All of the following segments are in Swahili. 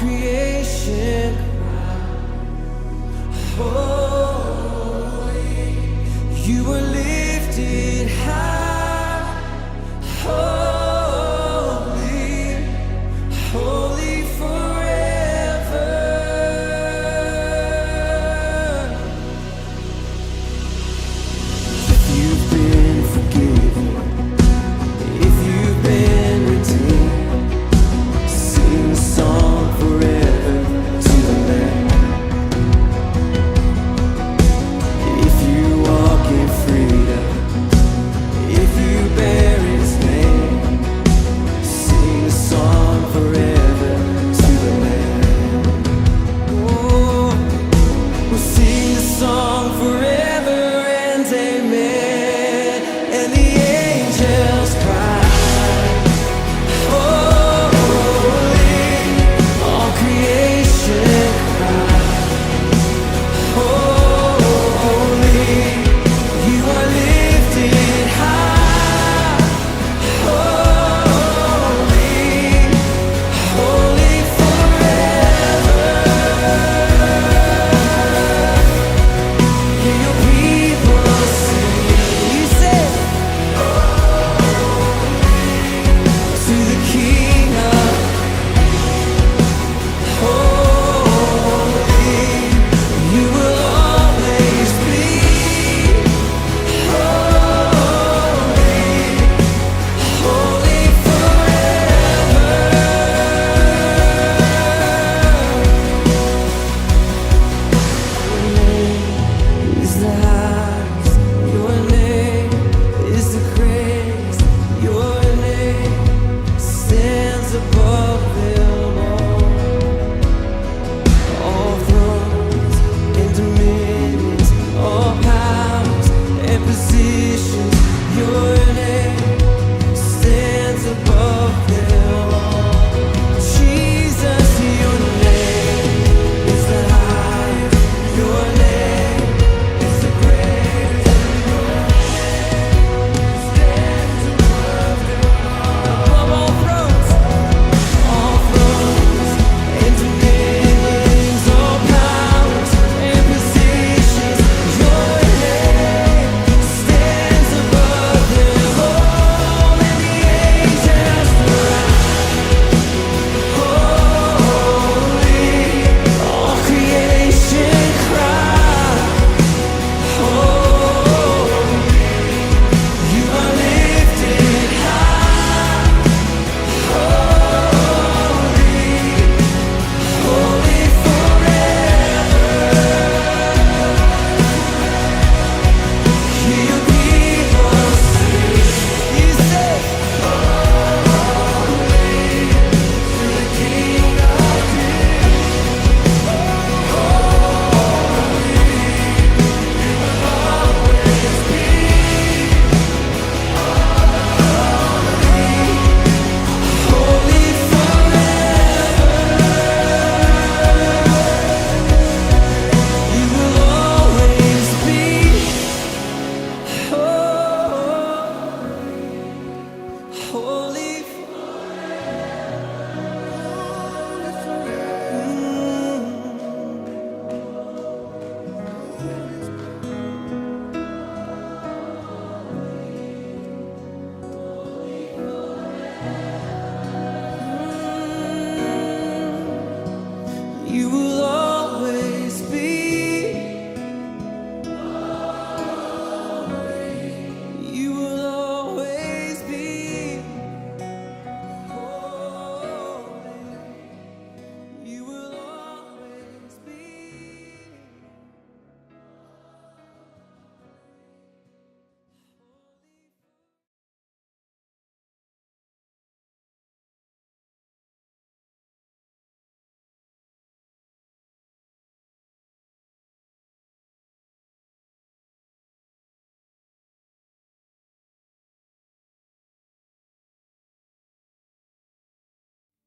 creation holy, you were lifted high, holy, holy forever. If you've been forgiven, if you've been redeemed, sing a song forever to the Lamb. If you walk in freedom, if you bear His name, sing a song forever to the Lamb. Oh, we'll sing a song forever and amen. And the angels cry, holy, all creation cry, holy, you are lifted high, holy, holy forever. Hear your people sing. You say, to the King of holy, you will always be holy, holy forever. Your name is the highest, your name is the greatest, your name stands above them all thrones and dominions, all powers and positions, your name stands above them all. Jesus, your name is the highest, your name is the greatest, your name stands above them all. Above all thrones and dominions, all powers and positions, your name stands above them all. And the angels cry, holy, all creation cry, holy, you are lifted high, holy, holy forever. Hear your people sing. You say, holy, to the King of Kings, holy, you will always be holy forever. You will always be holy you will always be. You will always be holy. You will always be.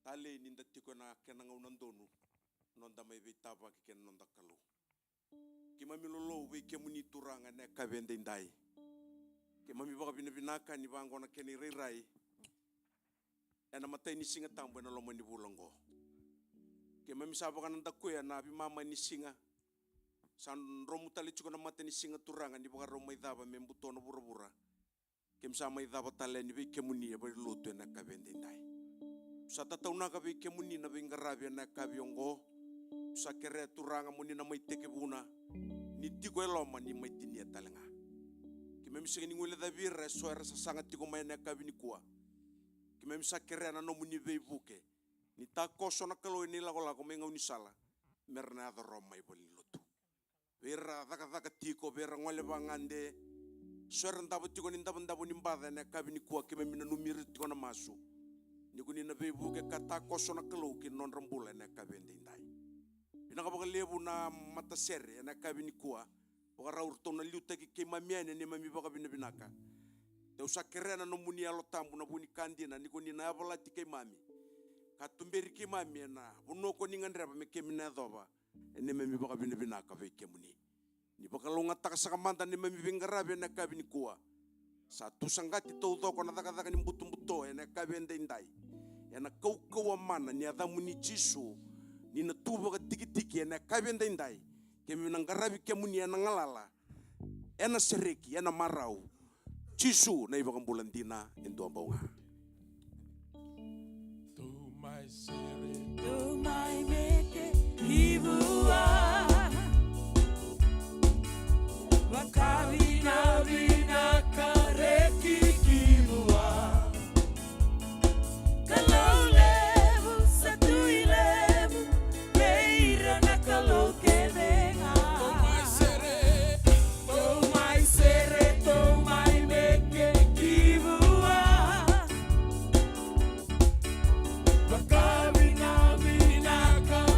Tale ninda tiko na kenanga unandonu nonda mai vitava ki ken nonda kalu ki mami lolo we ke muni turanga ne ka vende ndai ke mami baka bina binaka ni bango na keni rirai ena matai ni singa tambo na lomo ni bulango Ke mamisaba kananda kuya na bimama ni singa. San romu tali chuko na mata ni singa turanga ni baka romu idaba membuto na bura-bura. Ke msama idaba tale ni be kemuni ya bari lotu na kabende indai. Sa tatauna ka be kemuni na be ngarabi na kabiongo. Sa kere turanga muni na mai teke buna. Ni tiko eloma ni mai tinia talenga. Ke memisa ni ngule da birra soera sa sanga tiko mai na kabini kuwa. Ke memisa kere na no muni be buke. Ni ta koso na kalo ni lago menga unisala. Merna da roma i boli lotu. Vera daka tiko vera ngole bangande. Soera ndabo tiko ni ndabo nimbada na kabini kuwa ke memina numiri tiko na masu. Ni kuni na be buke kata koso na kalo ki non rambula na kabende indai. Pinaka lebu na mata sere na kabini kuwa. Baka raurto na liuta ki mamiane ni mami baka binaka. Te usa kerena no muni alo tambu na buni kandina ni kuni na abala ti mami. Katumberi ki mami na buno ko ni ngandra me kemina doba. Ene mami baka binaka ve kemuni. Ni baka longa takasaka manda ni mami bingarabe na kabini kuwa. Sa tusangati to ko na daka ni mbuto ene kabende indai. Ena kau mana ni adamu ni Jisu. Ni na tuba ka tiki ena kabende indai. Kemi nangarabi kemuni ena ngalala. Ena sereki ena marau. Jisu na iba kambulandina endo ambaunga. To my sere, To my meke ibua Wakawina wina kareki kibua Kalau lebu satu ilebu Keira na kalau kedenga to my sere, To my sere, to my meke ibua Wakawina wina kareki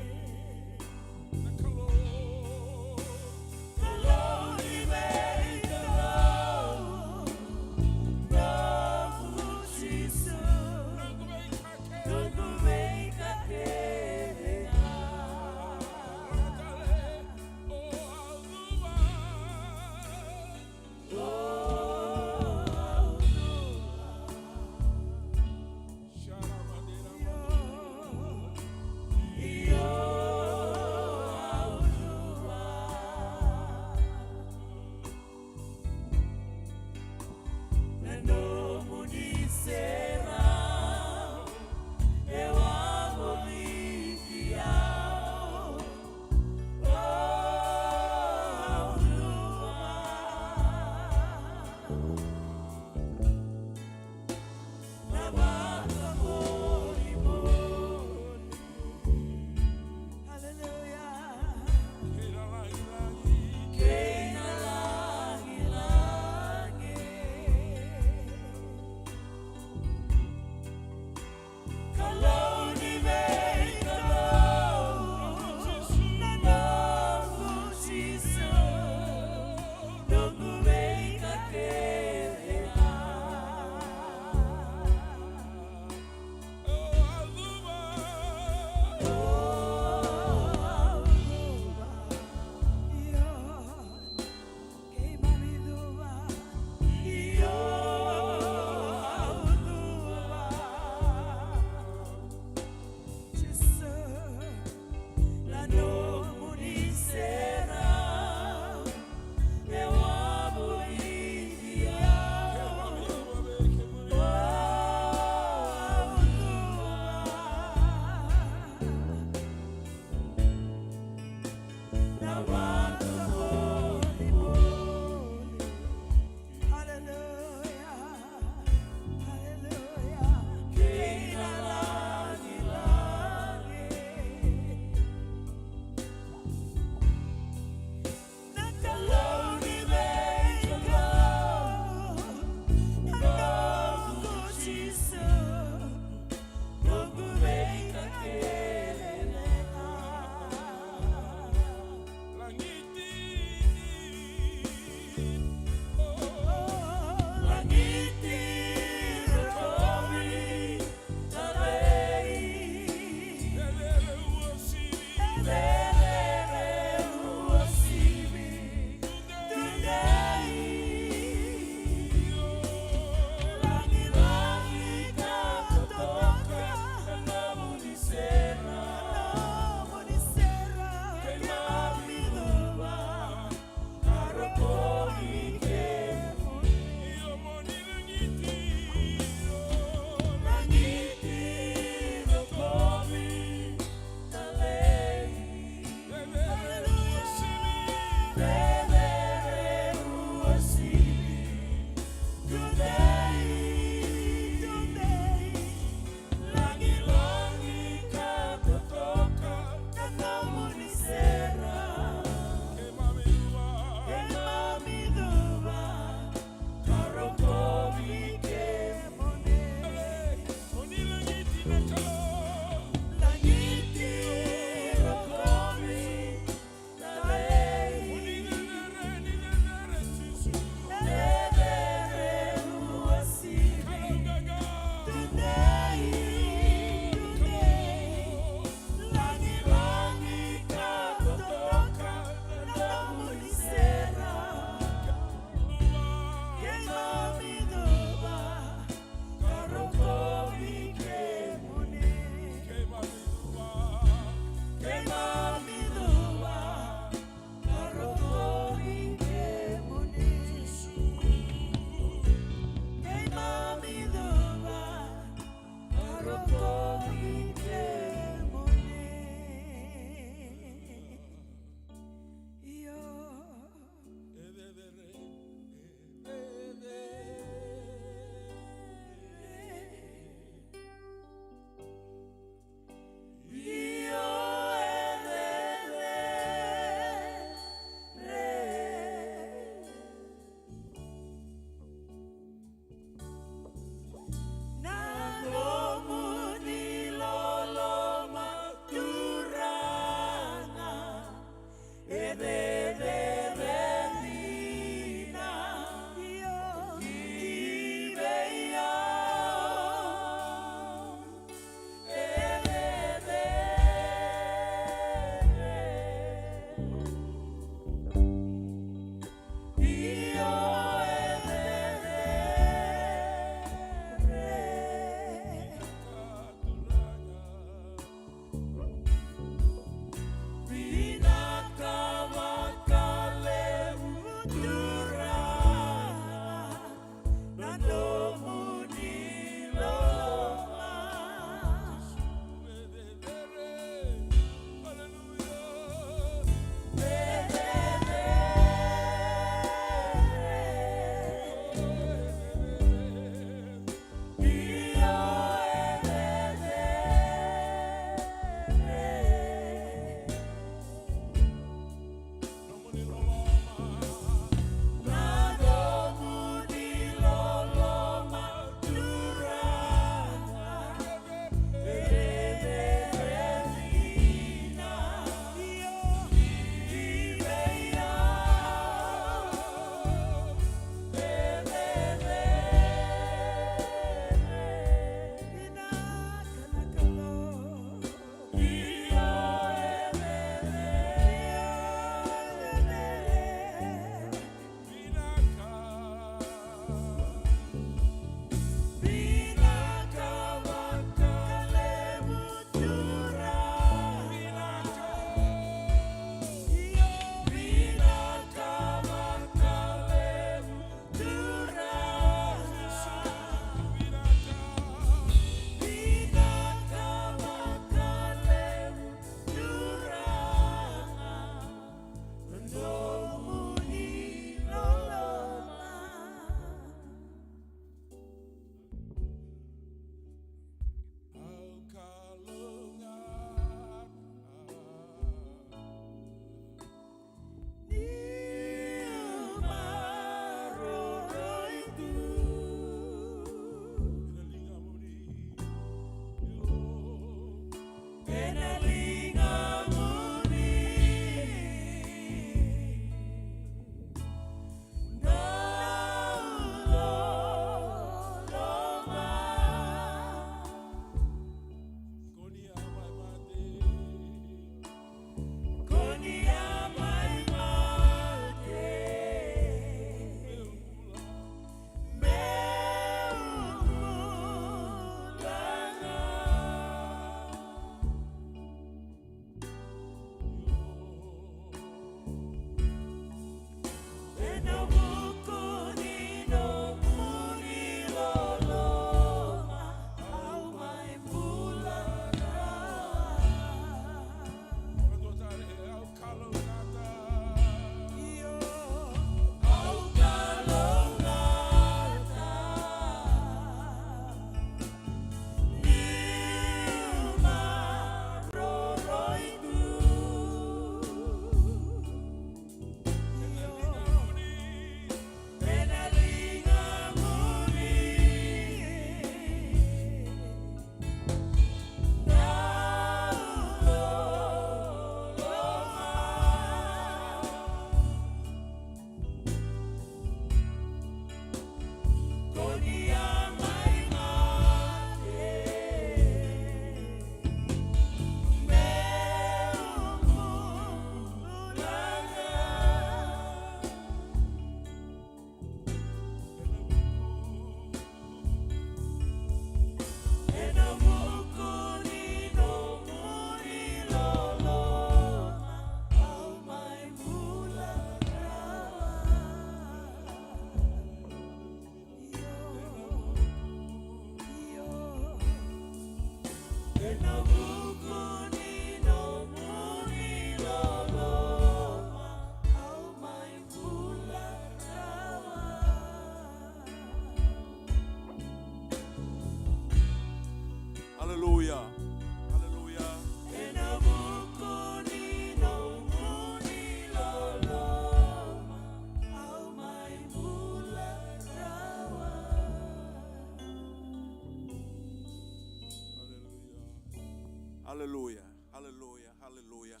Hallelujah. Hallelujah. Hallelujah.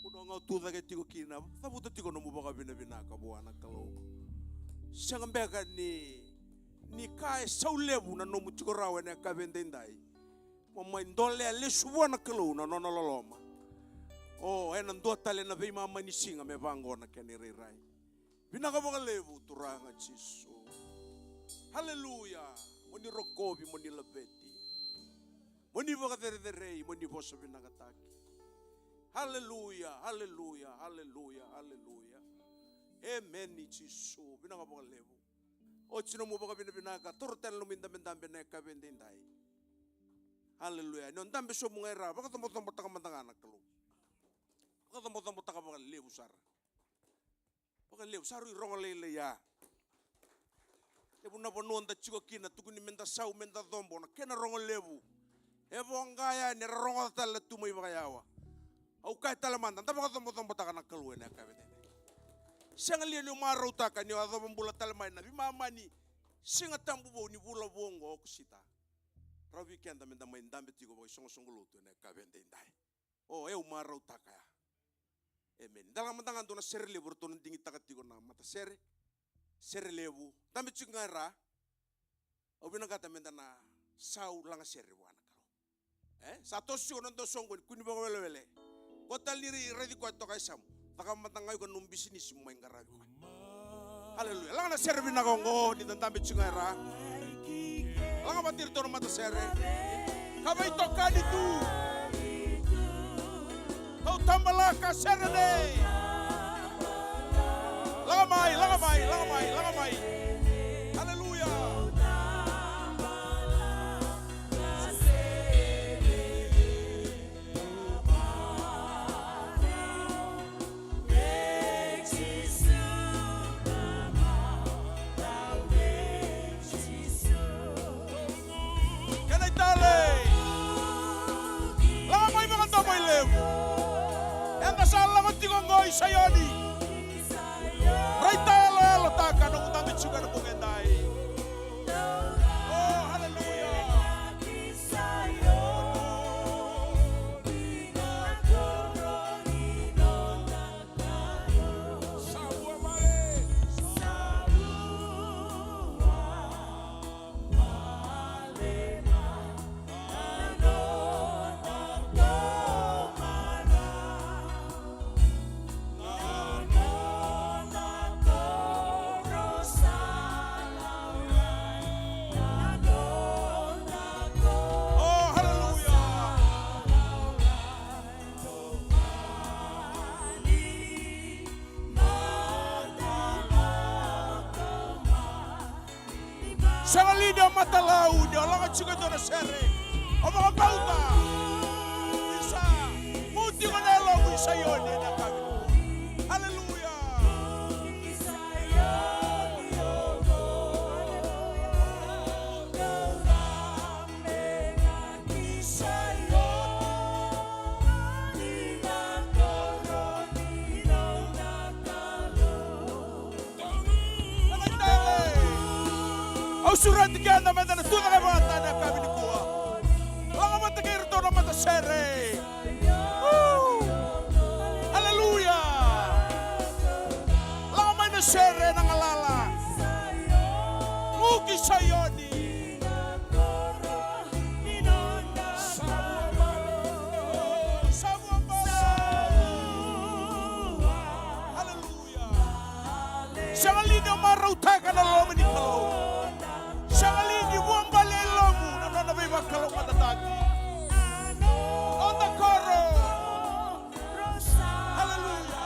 Uno ngau tuda ke tiko kina. Tabuta tiko no mubaka bina ka buana kalau. Sangambeka ni kai saulebu na no mutiko rawe ne ka vendendai. Mama ndole le suwana kalau na no loloma. Oh, enan dua tale na vei mama ni singa me vango na kene rai. Bina ka boka levu turanga Jesu. Hallelujah. Moni rokobi moni labeti. Moni boka terei moni bosa bina kataki. Hallelujah. Hallelujah. Hallelujah. Hallelujah. Amen ni Jesu. Bina ka boka levu. O chino mo boka bina ka torten luminda mendambe na ka vendendai. Hallelujah. Non dambe so mo era baka tomo taka mandangana kalu. Baka tomo taka boka levu sar. Baka levu saru rongale ya. Levu na bono nda chiko kina tukuni menda sau menda dombo na kena rongo levu. Evo ngaya ni rongo tala tumai baka yawa. Au kai tala manda nda baka tomo taka na kalu ene ka vendendai. Senga lienu marau taka ni ado bula tala mai na bima ni singa tambu bo ni bula bongo kusita. Ra weekend menda mai ndambe tiko bo songo lotu ne ka vendendai. Oh eu marau taka ya. Amen. Dalam mandangan dona sere lebu to ndingi taka tiko na mata sere lebu. Tambe chingara. Obina kata menda na sau langa sere wana karo. Satosi ono ndo songo kuni bo wele. Kota liri ready ko to kai sam. Taka matangay ko nung business mo yung garabi ko. Hallelujah. Lang na sere binagongo ni tambe chingara. Lang matir to no mata sere. Kabay to ka dito. Kau tambala ka sere de. Langamay. Hallelujah. Sayoni, right there, la taka no kutami chuka no pungendai. Oh, hallelujah. Sangalino matalau dia lang chico do na sere. O mga bauta. Isa muti ko na lo isa yon na kami. Hallelujah. Surat tiga na manda na tuwa ka bata na kami ni kuwa. Lang mata kayo rito na mata sere. Hallelujah. Lang may na sere ng alala. Muki sayoni. Hallelujah. Sangalino marautaka na lomi ni kalo. Sangalini buang balelomu na nabibak kalau matatagi. On the coro. Hallelujah.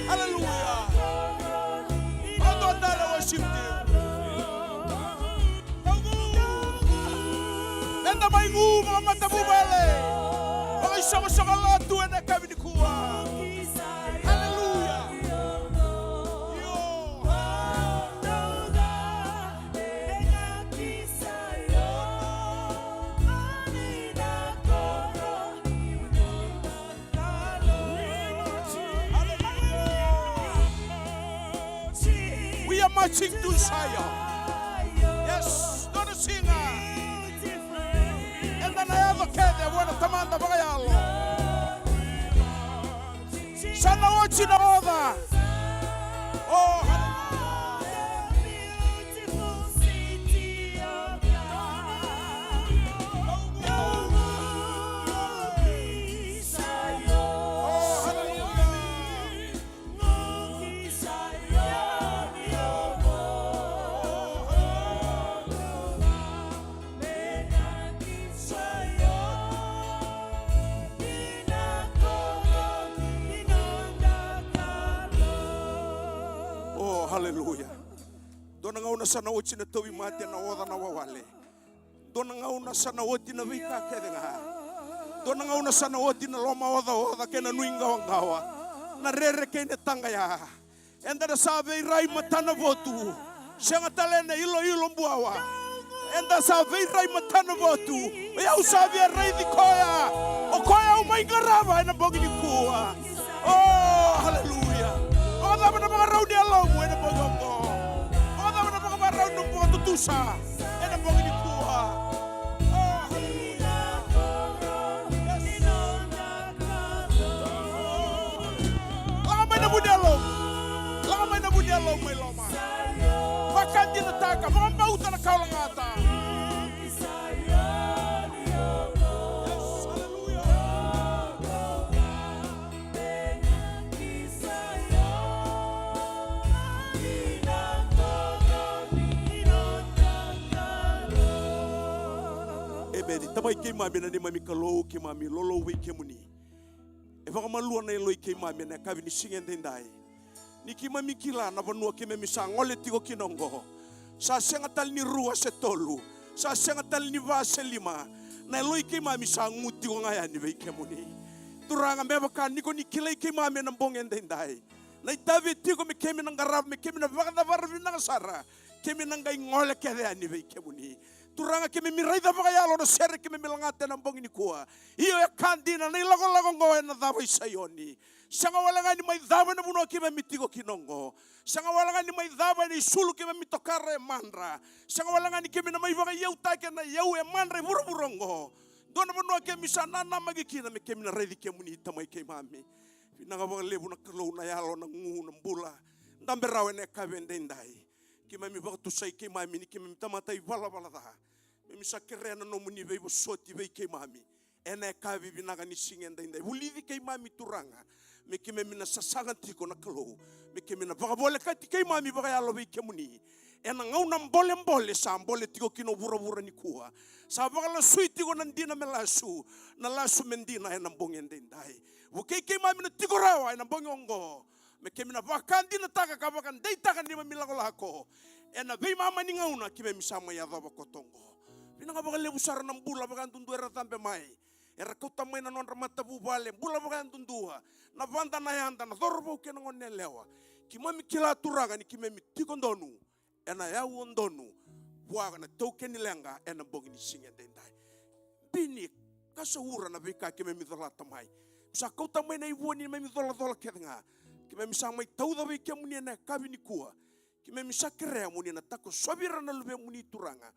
Hallelujah. Adonai worship you. Anda maingu mga matabubale. Mga isang lotu na kami ni kuwa. Hallelujah. We are marching to Zion. Yes, not a singer. And then I have a cat that want to command the Bayalo. Sana watching the other. Oh, hallelujah. Dona ngauna sana ochi na tawi mate na oda na wawale. Dona ngauna sana oti na vika kedenga. Dona ngauna sana oti na loma oda kena nuinga wangawa. Na rere kene tanga ya. Enda da sabe rai matana votu. Senga talene ilo mbuawa. Enda sabe rai matana votu. Ya usabe rai di koya. O koya umaingarava ena bogi ni kuwa. Oh, hallelujah. Oda mana mga raw ni alamu ena bogongo. Oda mana mga raw ng mga tutusa ena bogi ni kuha. Oh, hallelujah. Lamay na bunyalong may loma. Bakit di nataka mga bauta na kaulangata. Tamai kei mami na ni mami kalou ki mami lolo we ke muni. E waka malua na eloi kei mami na kavi ni singen dendai. Ni ki mami kila na vanua ke mami sa ngole tiko kinongo. Sa senga tal ni rua se tolu. Sa senga tal ni va se lima. Na eloi kei mami sa nguti ko ngaya ni we ke muni. Turanga me waka niko ni kilai kei mami na bongen dendai. Na itavi tiko me kemi na ngarab me kemi na waka da varvi na ngasara. Kemi na ngai ngole ke de ani we ke muni. Turanga kemi miraida bagayalo na sere kemi milangate ng bongini kuha. Iyo ya kandina na ilago-lago ngoy na daway sayoni. Sanga wala nga ni may daway na buno kemi mitigo kinongo. Sanga wala nga ni may daway na isulu kemi mitokare mandra. Sanga wala nga ni kemi na may bagayaw tayo na yaw e mandra buro-burongo. Doon na buno kemi sana na magikina me kemi na ready kemi ni tamay kay mami. Pinangabang lebu na kalaw na yalo ng ngunang bula. Ndamberawe na kabendenday. Kima mi baka tusay kay mami ni kima mi tamatay wala da. Mi sakere na no muni bebo soti be kay mami. Ene ka bibinaga ni singen da inday. Wulidi kay mami turanga. Mi kima mi nasasangan tiko na kalo. Mi kima na baka bole kati kay mami baka yalo be kemuni. Ena ngau nam bole sa bole tiko kino bura ni kuha. Sa baka la sui tiko nandina melasu. Na lasu mendina enang bongen dendai. Wukay kay mami na tiko rawa enang bongongo. Me kemi na vakandi na taka kabakan dei taka ni mamilago lako. Ena vei mama ni ngauna kime misama ya dava kotongo. Pina nga bakal lebusara ng bula bakan tundu era tampe mai. Era kauta mai na non ramata bubale bula bakan tundua. Na vanda na yanda na dorbo ke na ngone lewa. Kimami kila turaga ni kime mitikondonu. Ena ya wondonu. Buaga na token ni lenga ena bogi ni singen dendai. Bini kasahura na vika kime mithola tamai. Sa kauta mai na ibu ni me mithola kedenga. Kime misang may tauda be kia muni na kabi ni kuha. Kime misakere muni na tako sobira na lube muni turanga.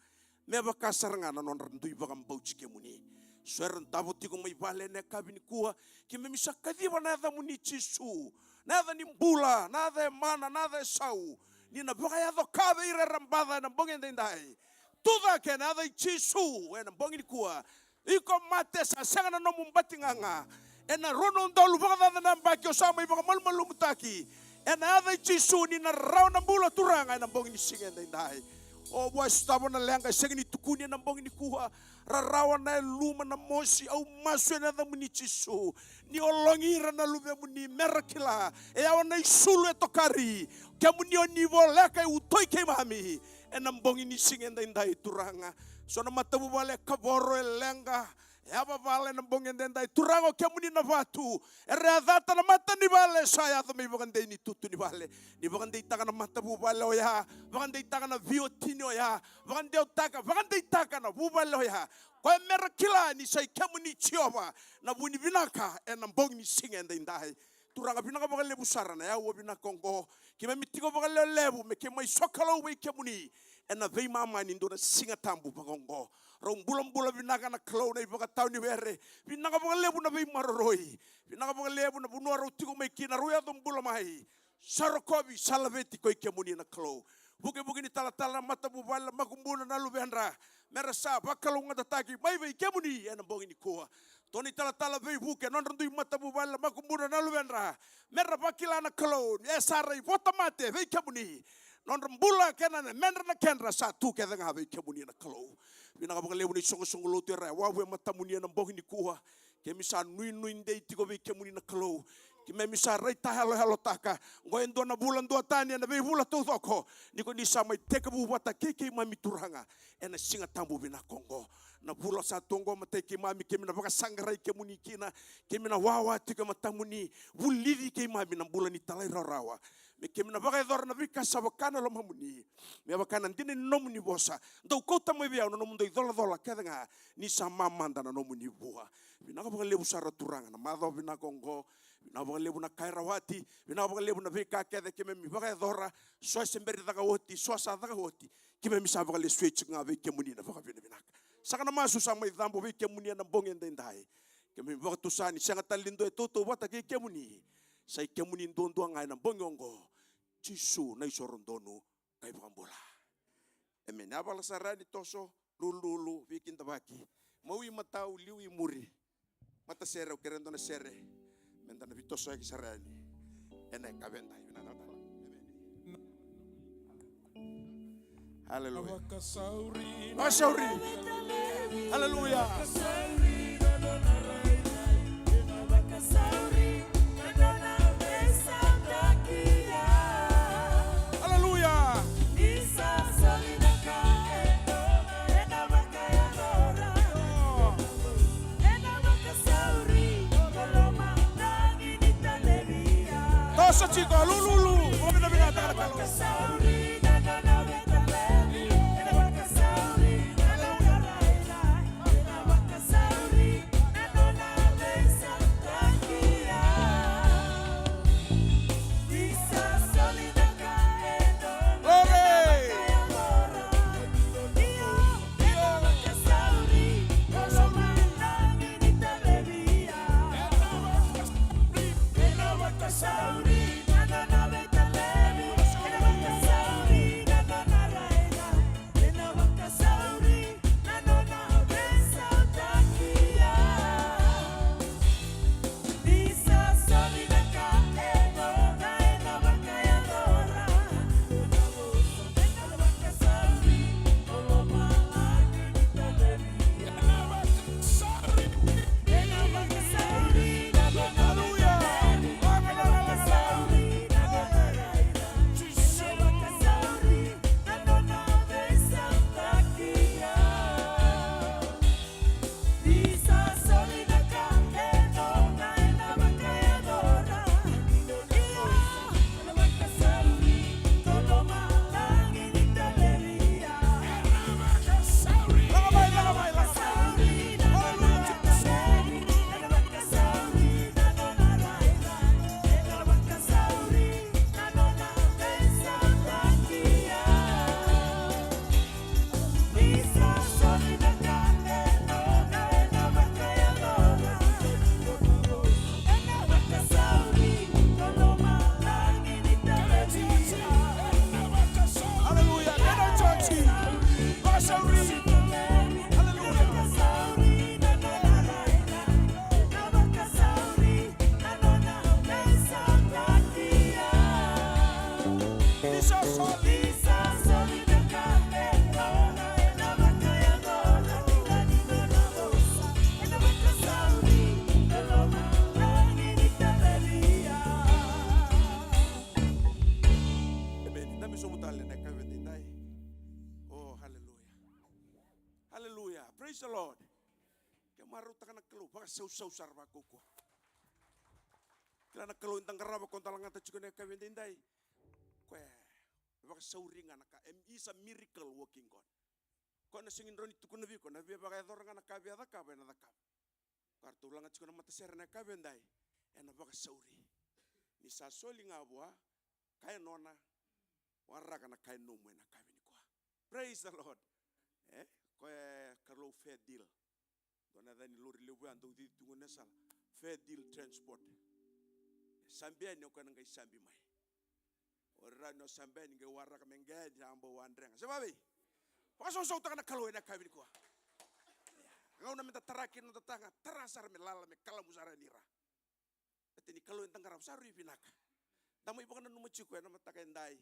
Meba kasaranga na non randui bagam bauchi kia muni. Sueran tabuti kong may bale na kabi ni kuha. Kime misakadiwa na yada muni chisu. Na yada ni mbula, na yada mana, na yada sau. Ni na baka yado kabe ire rambada na bongen dendai. Tuda ke na yada chisu. Na bongen ni kuha. Iko mate sa sanga na no mumbati nga. Ena rono ndalu baka na mbaki osama ibaka malmalu mutaki. Ena ada chisu ni na raw na bula turanga na bongin singen dai. O buat stabo na lenga segen ni tukuni na bongin kuha. Rarawa na luma na mosi au masu na da muni chisu. Ni olongira na lube muni merakila. E awan na isulu etokari. Kemuni oni voleka utoi ke mami. enambongi ni singenda indai turanga sona matabu vale kaboro elenga aba vale nambongi indai turango kemuni na vatu ereadata na mata ni vale saya to mi bagande ni tutu ni vale ni bagande itaka na matabu vale oya bagande itaka na viotini oya bagande itaka na vuvale oya kwa mera kila ni sai kemuni chiova na buni binaka enambongi ni singenda indai turanga binaka bagale busarana ya wo binaka kongo kima mitiko bagale lebu me kema isokalo we kemuni ena vei mama ni ndona Sigatabu pagongo rong bulam binaka na klo na ibaga tau ni were binaka bagale bu na vei maroroi binaka bagale bu na bunua rotiko me kina roya dom bulamai sarokobi salaveti ko kemuni na klo buke ni tala mata bu bala makumbuna na lubendra merasa bakalunga dataki mai vei kemuni ena bongi ni koa Toni tala vei buke non randui mata bu bala makumbuna na lubendra merra bakila na klo sarai votamate vei kemuni non rambula kena na menra na kenra sa tu ke danga vei kemuni na klo binaka bagale bu ni songo lotu ra wa we mata muni na bongi ni koa ke misa nui ndei tiko vei kemuni na klo Kime misa reita halo taka ngoendo na bulan dua tani na bula tu thoko niko ni samai teka bu wata keke mami turanga ena Sigatabu bina kongo na bula sa tongo mateke mami kemi na baka sangrai kemuni kina kemi na wawa tika matamuni bulidi ke mami na bulan italai rawa me kemi na baka dor na bika sabakana lo mamuni me bakana ndine nomuni bosa ndo kota mo bia no mundo dola kedanga ni sama manda na nomuni bua bina ka baka lebu sara turanga na madho bina kongo bina baka lebu na kairawati bina baka lebu na bika kede kemi mi baka dora so semberi daga woti so sa daga woti kemi mi sa baka le switch nga be kemuni na baka bina saka na masu sa mai dhambo be kemuni na bongen dendai kemi baka tusani sanga talindo toto wata ke kemuni sai kemuni ndondo ngai na bongongo Chisu na isorondonu kai pambola. Amen. Abala sarani toso lulu bikin tabaki. Maui matau liwi muri. Mata sere kerendo na sere. Menta na vitoso ya sarani. Ene kabenda ina nata. Amen. Hallelujah. Masauri. Hallelujah. Tosa chico, lulu, vamos a ver a Sauri, na na na Praise the Lord. Ke maru takana kelo baka sau sarva koko. Kila na kelo intang karaba kontalanga ta chukone ka vendindai. Kwe baka sau ringa na ka is a miracle working God. Ko na singin roni tukuna vi ko na vi baka doranga na ka vi ada ka na ka. Kartu langa chukona mata serna ka vendai. Ena baka sauri. Ni sa soli ngabwa kaya nona waraka na kaya no na ka ni kwa. Praise the Lord. Ko Carlo fair deal. Dona dani lori lebu ando di tungone sala. Fair deal transport. Sambia ni ko ngai sambi mai. Ora no sambia ni waraka menga jambo wandrenga. Sababi. Paso so takana kalo na ka ni kwa. Ngau na meta tarakin no tatanga tarasar me lala me kala musara nira. Atini kalo entang garap saru ibinaka. Damo ibakana numachiko na matakendai.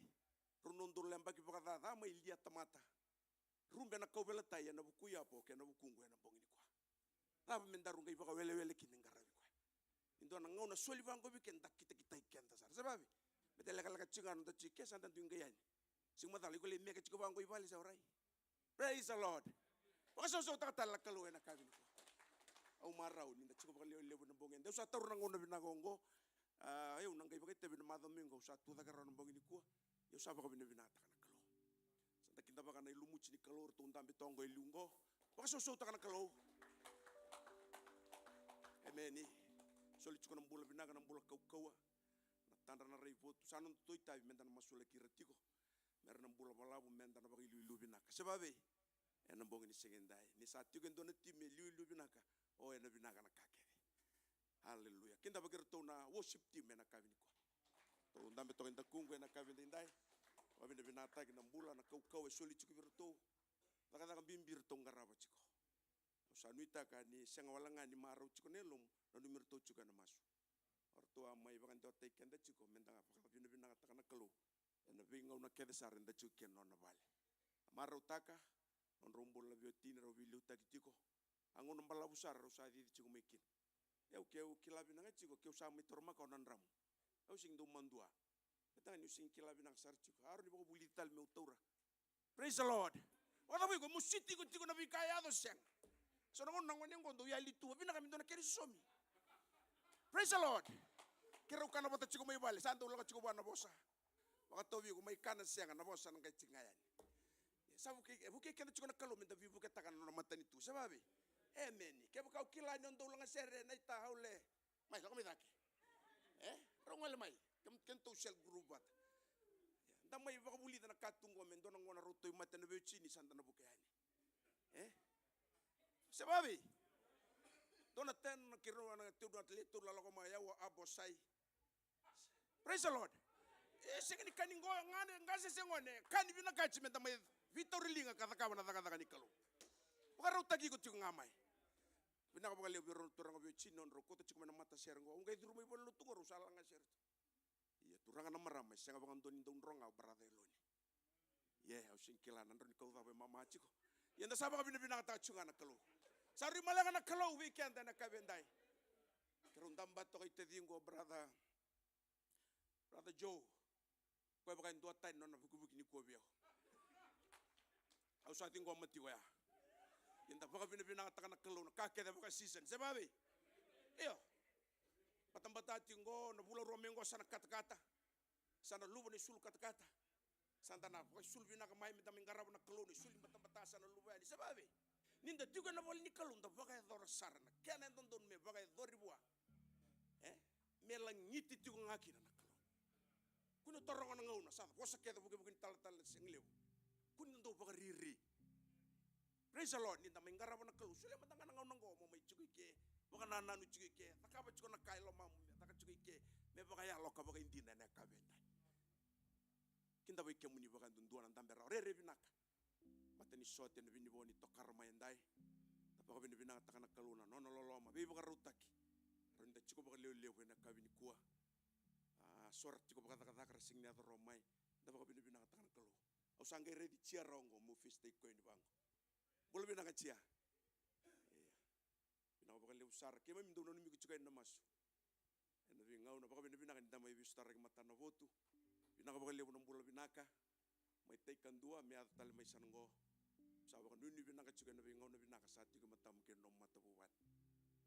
Runundur lembaki bakata dama ilia tamata. Rumbe na kau bela tai na bukuya po ke na bukungu na bongini kwa. Laba mendarunga ibaka wele kinengara kwa. Indo na ngau na soli vango bikenda kita ikenda sar. Sababi. Betele kala kachinga no tachike santa tungayan. Sing madali ko le meka chiko vango ibali sa orai. Praise the Lord. Pakaso so takatala kalo na kabini kwa. Au marau ni chiko bakali lebu na bongeni. Deu sa taru na ngona binagongo. Eu nang ibaka tebe na madomingo sa tu da karana bongini kwa. Eu sa baka binabinata kana kalo. Santa kinda baka na ilumuchi ni kalor tunda bitongo ilungo. Pakaso so takana kalo. Ameni. Soli chiko na mbula binaga na mbula kau. Na tanda na reipo tu sanon tu itai menda na masule kiretiko. Mer na mbula malabu menda na baka ilu binaka. Sebabe ena bongini sengendai. Ni sa tigo ndona time ilu binaka. Oh ena binaga na kakere. Hallelujah. Kinda baka reto na worship team ena kabini kwa. To ndambe to inda kungu ena kabini ndai. Wabina binata ki na mbula na kau soli chiko virto. Taka bimbir to ngaraba chiko. Sanuita ka ni sengawalanga ni maro chiko nelom na numero to chiko na masu. Orto amai bakan do take kenda chiko mendanga pakata binabina takana kalo. Ena binga una kede sarenda chiko ken na vale. Maro taka on rombol la biotina ro bilu takitiko. Angon mbala busar ro sa di chiko mekin. Eu kilabi na chiko ke usa mi torma ka onan ram. Eu sing do mandua. Betanga ni sing kilabi na sar chiko. Aro ni bako bulital me utora. Praise the Lord. Wala boy ko musiti ko tiko na bikaya do seng. So nang ngondo ya litu bina kami dona keri somi. Praise the Lord. Kero kana bata chiko may bali santo ulo ka chiko bana bosa. Maka tobi ko may kana seng na bosa nang katingayan. Sa buke kena chiko na kalo menda vivu ke takan na mata ni tu sababi. Amen. Ke buka ukila nyondo ulo nga sere na ita haule. Mai ko mi dake. Rongwale mai. Kem to sel grubat. Damay baka bulita na katungo men dona ngona roto yung mata na beuchini santa na bukayani. Sababi. Dona ten na kiro na tudo at leto lalo ko maya wa abosay. Praise the Lord. Sige ni kaningo ngase sengone kani bina kachi men damay vitorilinga katakawa na takataka ni kalo. Buka rota gi ko tiyo ngamay. Bina ka baka leo biro turang beuchini on rokota chiko na mata serengo. Ungay durumay bon lutungo rusala nga serto. Iya turanga na maramay senga baka donin don ronga barada eloni. Yeah, using kila nandron kau tahu mama ciko. Yang dah sabak bina tak cungan nak kalau. Sari malah nak kalau weekend nak kabendai. Kerundam batok itu dienggo brother Joe. Kau bukan dua tahun nona buku ni kau biar. Aku saat tinggal mati kau ya. Yang dah baka bina tak nak kalau nak kakek dah baka season. Sebab apa? Iyo. Batang-batang tinggal na bulan Romenggo sana kata-kata. Sana lupa ni sul kata-kata. Santana ko sul bina ka mai mita mingaraw na kalon sul batang-batang sana lupa ni sababi. Ninda juga na bol ni kalon da baka dor sarna. Kaya don me baka dor ribuwa. Melang ngiti tigo ngaki na kalon. Kuno torong na ngauna sa ko sa keda bukin tal-tal singlew. Kuno do baka riri. Praise the Lord ninda mingaraw na kalon sul matanga na ngauna ngo mo may chugike. Baka nananu chugike. Takaba chuko na kailo mamu. Taka chugike. Me baka ya loka baka hindi na nakabenda. Kinda boy kemuni baka dunduan ang tambera re binaka matani sote na biniboni to karmayandai tapos ko binibinaka taka nakaluna no loloma be baka rutaki ronda chiko baka leo na kabini kuwa sorat chiko baka taka sing na romai tapos ko binibinaka taka nakalu au sangay ready chia rongo mo fish take ko ni bango bolo binaka chia binaka baka leo sar kema mindu no mi ko chika na masu ena ngau na baka binibinaka ndamay bistar mata na votu. Binaka baka leo ng bula binaka, may take kandua, may atal may sango. Sabi ko, nuni binaka chika na bingaw na binaka sa ating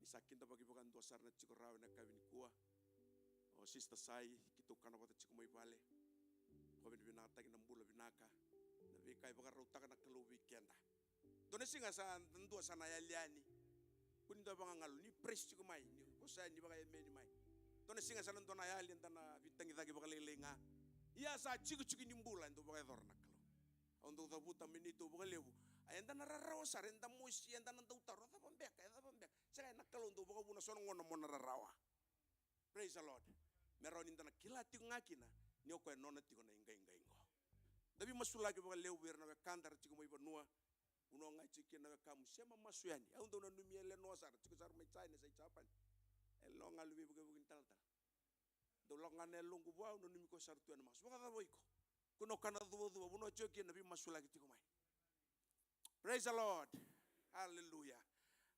Isakinda bagi bukan dua sarna ciko rawe na kawin kuah. O sister sai kitu kana bata ciko mai bale. Kawin binata ki nambula binaka. Na vikai baka rautaka na kelu weekenda. Dona singa sa dua sana ya liani. Kuninda banga ngalu ni press ciko mai ni bosa ni baka eme ni mai. Dona singa sa dona ya lian dana vitangi dagi baka lelenga. Iya sa ciko ni mbula ndo baka dorna kelu. Untuk tabuta minito baka lebu. Ayanda nararawa sa renda musi ayanda nang tautaro ta pambek saka nakalo ndo baka buna sono ngona mo nararawa. Praise the Lord. Meron inda nakilati ngakina ni ko nona tiko na inga ingo. Dabi masulagi baka lebu ber na kandar tiko mo ibanua uno ngai tiko na kamu sema masuyani au ndo na numiele no sar tiko sar mai china sai chapan elo ngalu bi baka bukin taltal. Do longane lungu bua uno numi ko sar tuan mas baka boiko. Kuno kana duo uno choki na bi masulagi tiko mai. Praise the Lord. Hallelujah.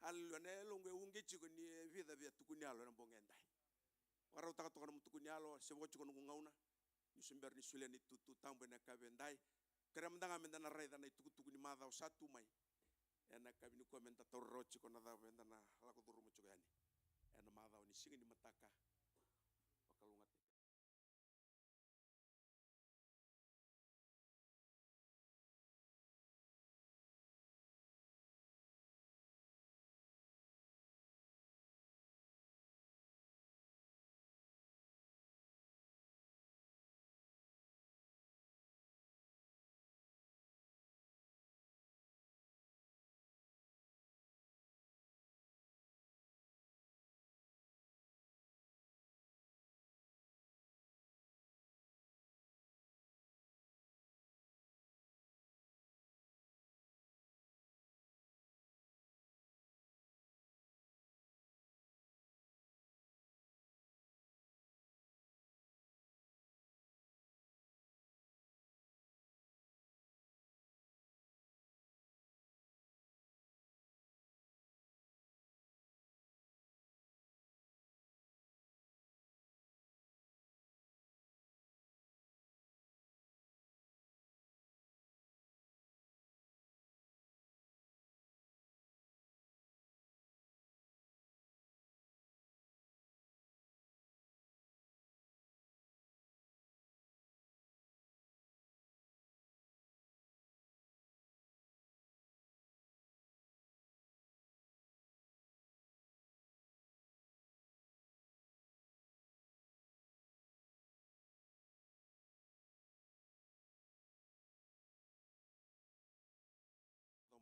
Hallelujah. Ne longwe unge chiko ni vida via tukunialo na bongendai. Warau taka toka na tukunialo sebo chiko ngauna. Ni sumber ni sulia ni tutu tambo na kabendai. Kera mendanga mendana raida na tuku ni madao satu mai. Ena kabini ko menda torro chiko na dao mendana lako duru chiko yani. Ena madao ni singi ni mataka. Wakalunga teke.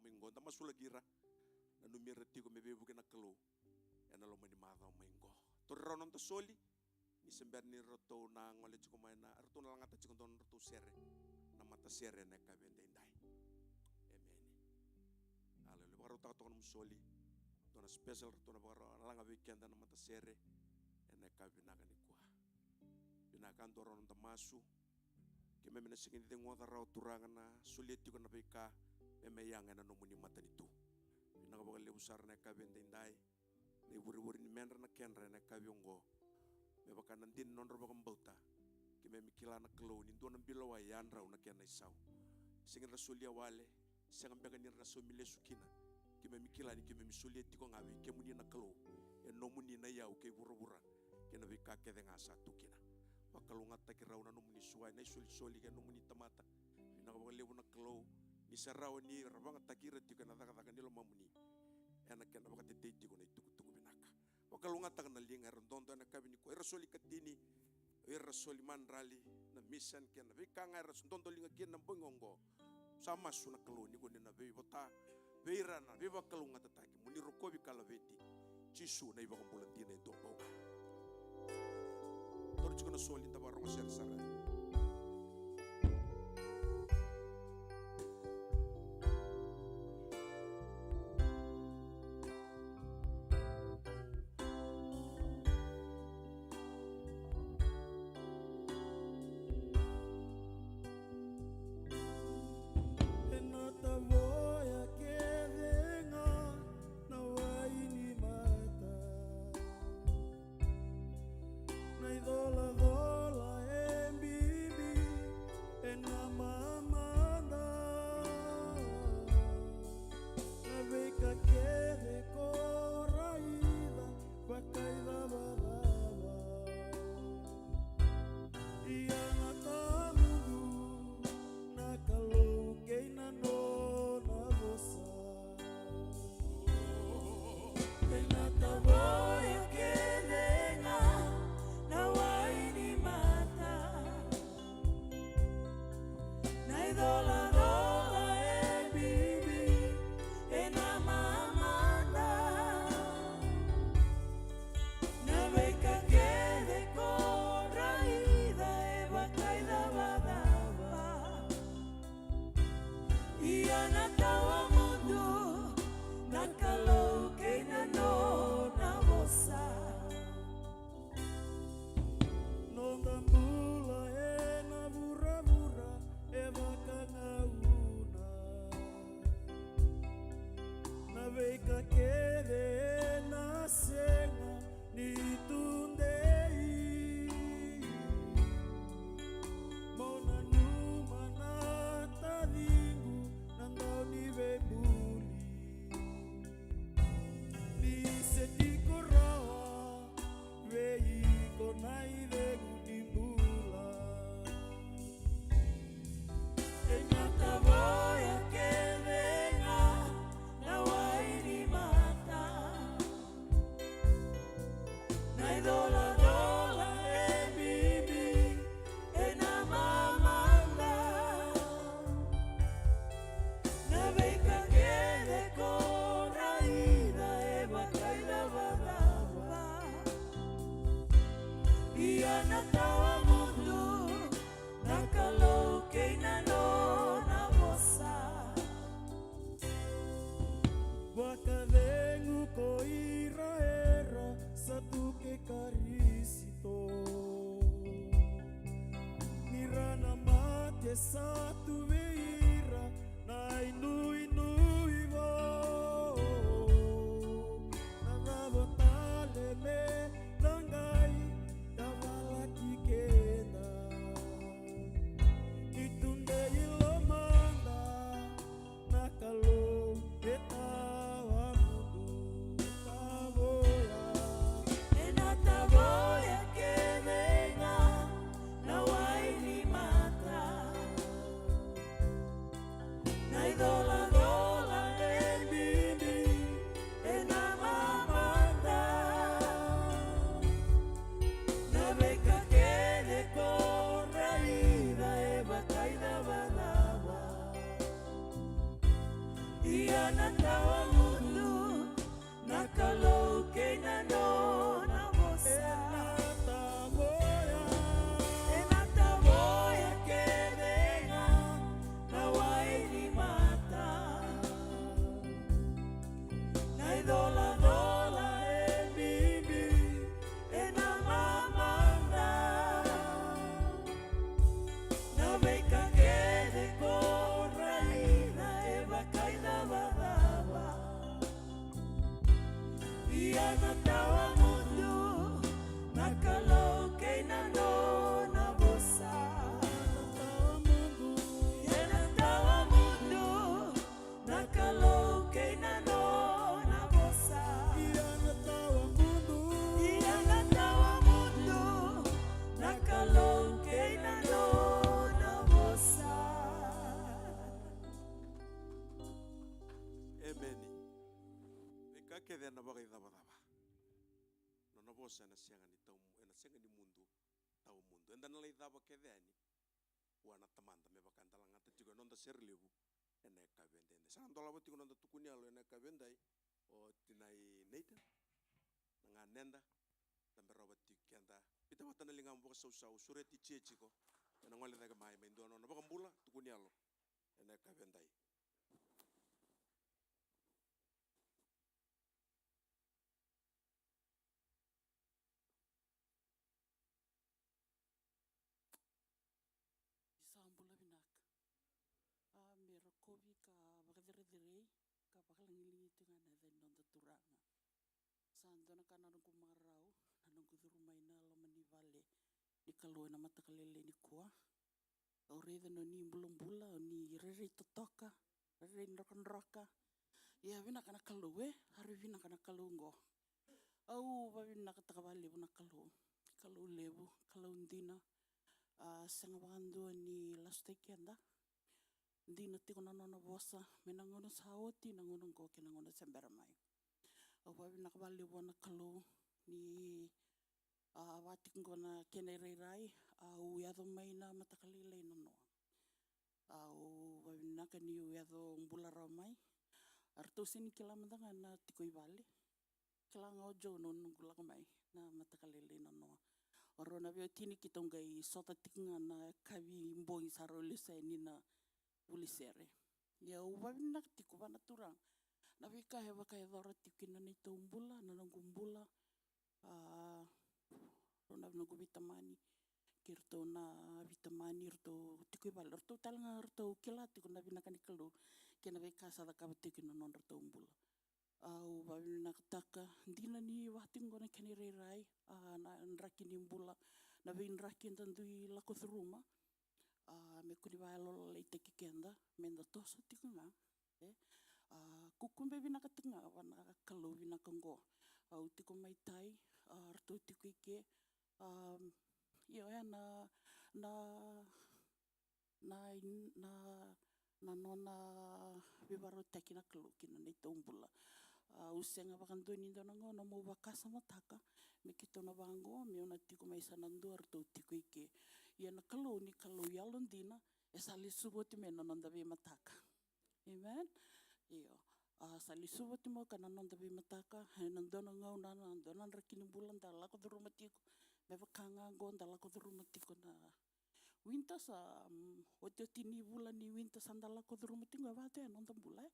Minggo ta masulagira na numira tiko mebe buke na kelo ena lo mani madao minggo to ronon to soli ni sember ni roto na ngole chiko maina roto na langata chiko don roto sere na mata sere na kabende indai amen haleluya baro ta to soli to na special roto na baro langa weekend na mata sere ena kabina ni kwa binakan to ronon ta masu ke memena singin de ngota raw turanga na sulit tiko na beka yang ena no muni mata itu. Bina ka bakal usar na kabende indai. Ne buri ni menra na kenra na kabiongo. Me baka nandin non ro baka mbauta. Ki me mikila na klo ni ndo na bilawa yanra na ken na isau. Singin rasulia wale, sangam baka ni rasumile sukina. Ki me mikila ni ki me misulia tiko ngawi ke muni na klo. E no muni na yau ke bura. Ke na bika ke denga satu kina. Bakalunga ta ki rauna no muni suai na soli ke no muni tamata. Bina ka bakal na klo. Ni sarau ni rabang takira tiko na taka ni lo mamuni ena kena baka tete tiko na tuku binaka wakalunga taka na linga rondondo na kabini ko erasoli katini erasoli manrali na mission kena bikanga erasondondo linga kena bongongo sama suna kaloni ko na be bota beira na be wakalunga tataki muni rokobi kalaveti chisu na iba kambulantina ito bau tor chiko na soli ta barong sara Dola dola embi veka kede na senga ni tundei Mona numa na talingu nandau ni vebuli Ni setiko rawa vei konai vegu di bula Enatavoya que venga na wairi mata na idola dola e bibi e na mamanda na beca que de corraída e bacaida badava e anatawa mundo na kalau que na nona moça Wakavengu ko ira era satu ke karisito Nirana mate satu veira na inui vo Na navotale me langai davala kikenda Itunde ilomanda nakalo etawa mundu tavoya enatavoya que venga na wairi mata na idola dola e bibi e na mamanda na beca que de corraída e bacaida badava e anatawa mundo na kalau que na nona moça enatavoya que venga na wairi mata na idola dola e bibi e na mamanda na beca que de corraída e bacaida badava e anatawa mundo na kalau que na nona moça enatawa mundo na kalau que na nona moça enatawa mundo na kalau que na nona moça Emeni. Veka kede na bagai daba daba. Nona bosa na sianga ni tau ena sianga ni mundo tau mundo. Enda na lei daba kede ani. Wana tamanda me bakandala ngata tigo nonda serlebu ena kabende. Sana ndola boti nonda tukuni alo ena kabendai o tinai neita nga nenda tambe roba tikenda. Pita watana linga mboka sau sureti chiechiko. Ena ngole daga mai mai ndono na bakambula tukuni alo ena kabendai. Sambula binak. Mero kobi ka bakadere ka bakalangilingi tinga na den non turanga. Sandona kana nung kumarau na nung kudurumay na lamani vale ni kaloy na matakalele ni kuwa. Aureda no ni mbulumbula ni rere totoka rere nroka. Ya vina kana kalowe hari vina kana kalungo. Au babina katakabali buna kalau lebu kalau ndina. Sangabandu ni lastekenda ndina tiko na nona bosa menangono saoti nangono goke nangono semberamai obabi nakabali bona kalau ni watik ngona kenererai au yado maina matakalile nono au babi nakani yado mbulara mai arto sini kilamandanga na tiko ibali kilanga ojo nono gulakamai na matakalile nono Orona veo tini kitongai sota tinga na kavi mboi saro lisa ni na ulisere. Ya ubabina tiku bana turang. Na vika heva kaya dora tikina ni tumbula na nangumbula. Rona vinagu vitamani kirto na vitamani rto tiku ibal rto talanga rto kila tiku na vinakani kalu kena vika sada kabatikina non rto umbula. babi nakataka dina ni wating gona kani rai na nraki ni bula na vin raki ndandui lako thruma me kuni vaelo le te kikenda menda tosa tikanga kukumbe vina katinga wana kalau vina kango au tiko mai tai arto tiko ike io na na na na na nona vivaro takina kalau kina nei tombula usenga vakandoni ndona ngo na mo vakasa mataka me kitona vango me ona tiko mai sanando arto tiko ike ia na kalau ni kalau yalondina sali suboti me nonda ve mataka amen io sali suboti mo kana nonda ve mataka nandona ngau na nandona rakini bulan da lako do romatiko me vakanga ngo da lako do romatiko na winter sa otini bulan ni winter sandala ko do romatiko va te nonda bula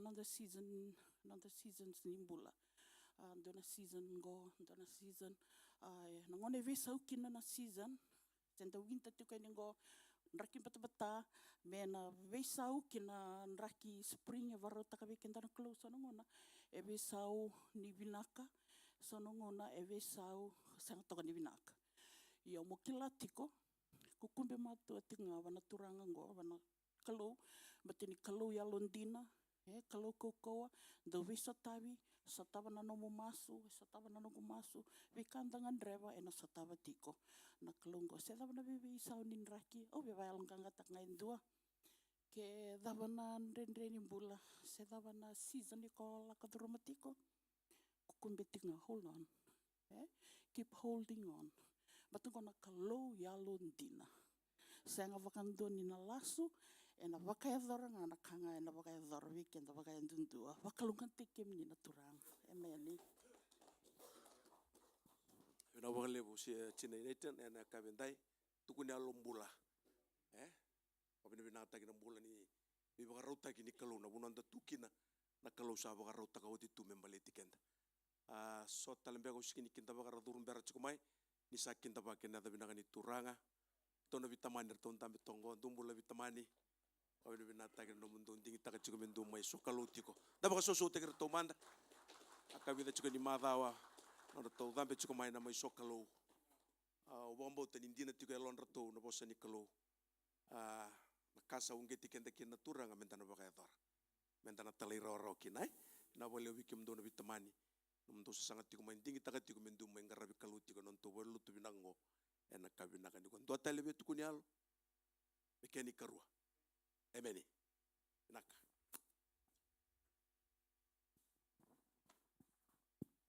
nonda seasons ni bula dona season go dona season nangone ve saukina na season senda winter tiko ni go nraki bata me na ve sau kina nraki spring varo takave kenda na close nongona e ve sau ni vinaka sonongona e ve sau sang toka ni vinaka io mo kila tiko kukumbe matu tinga wana turanga ngo wana kalau batini kalau ya londina kalau kokoa do ve sotavi sotava na nomo masu sotava na nomo masu ve kandangan dreva ena sotava tiko na kalongo se dava na ve sau nin raki o ve vai langanga tak ngai dua ke dava na ndendre ni bula se dava na season ko la kadromatiko kukumbe tinga hold on keep holding on batungo na kalau ya londina senga vakandoni na lasu ena vakaedora ngana kanga ena vakaedora weekend vakaendundua vakalungan teke mini na turang amen na wakalevo si China United ena kavendai tukuni alombula pabina binata kina bula ni bi vakarauta kini kalau na bunanda tukina na kalau sa vakarauta ka oti tu membaleti kenda so talembe ko sikini kinta vakaradurum bera cikumai ni sakinta bakena da binaka ni turanga tona vitamani ton tambe tongo dumbula vitamani pabina binata kina mundu ndingi taka cikumendo mai so kalau tiko da baka so tekere tomanda akavida cikuni madawa na to dambe cikumai na mai so kalau o bombo tanindina tiko elon rato na bosa ni kalau na kasa ungeti kenda kina turanga mentana bakaedora mentana talira ro kinai na wale wikim dona vitamani num sangat tiko main tinggi taka tiko mendum main garabi kalau tiko non to welu tu binango ena kabina kan dikon do talebe tu kunyal mekeni karua emeni naka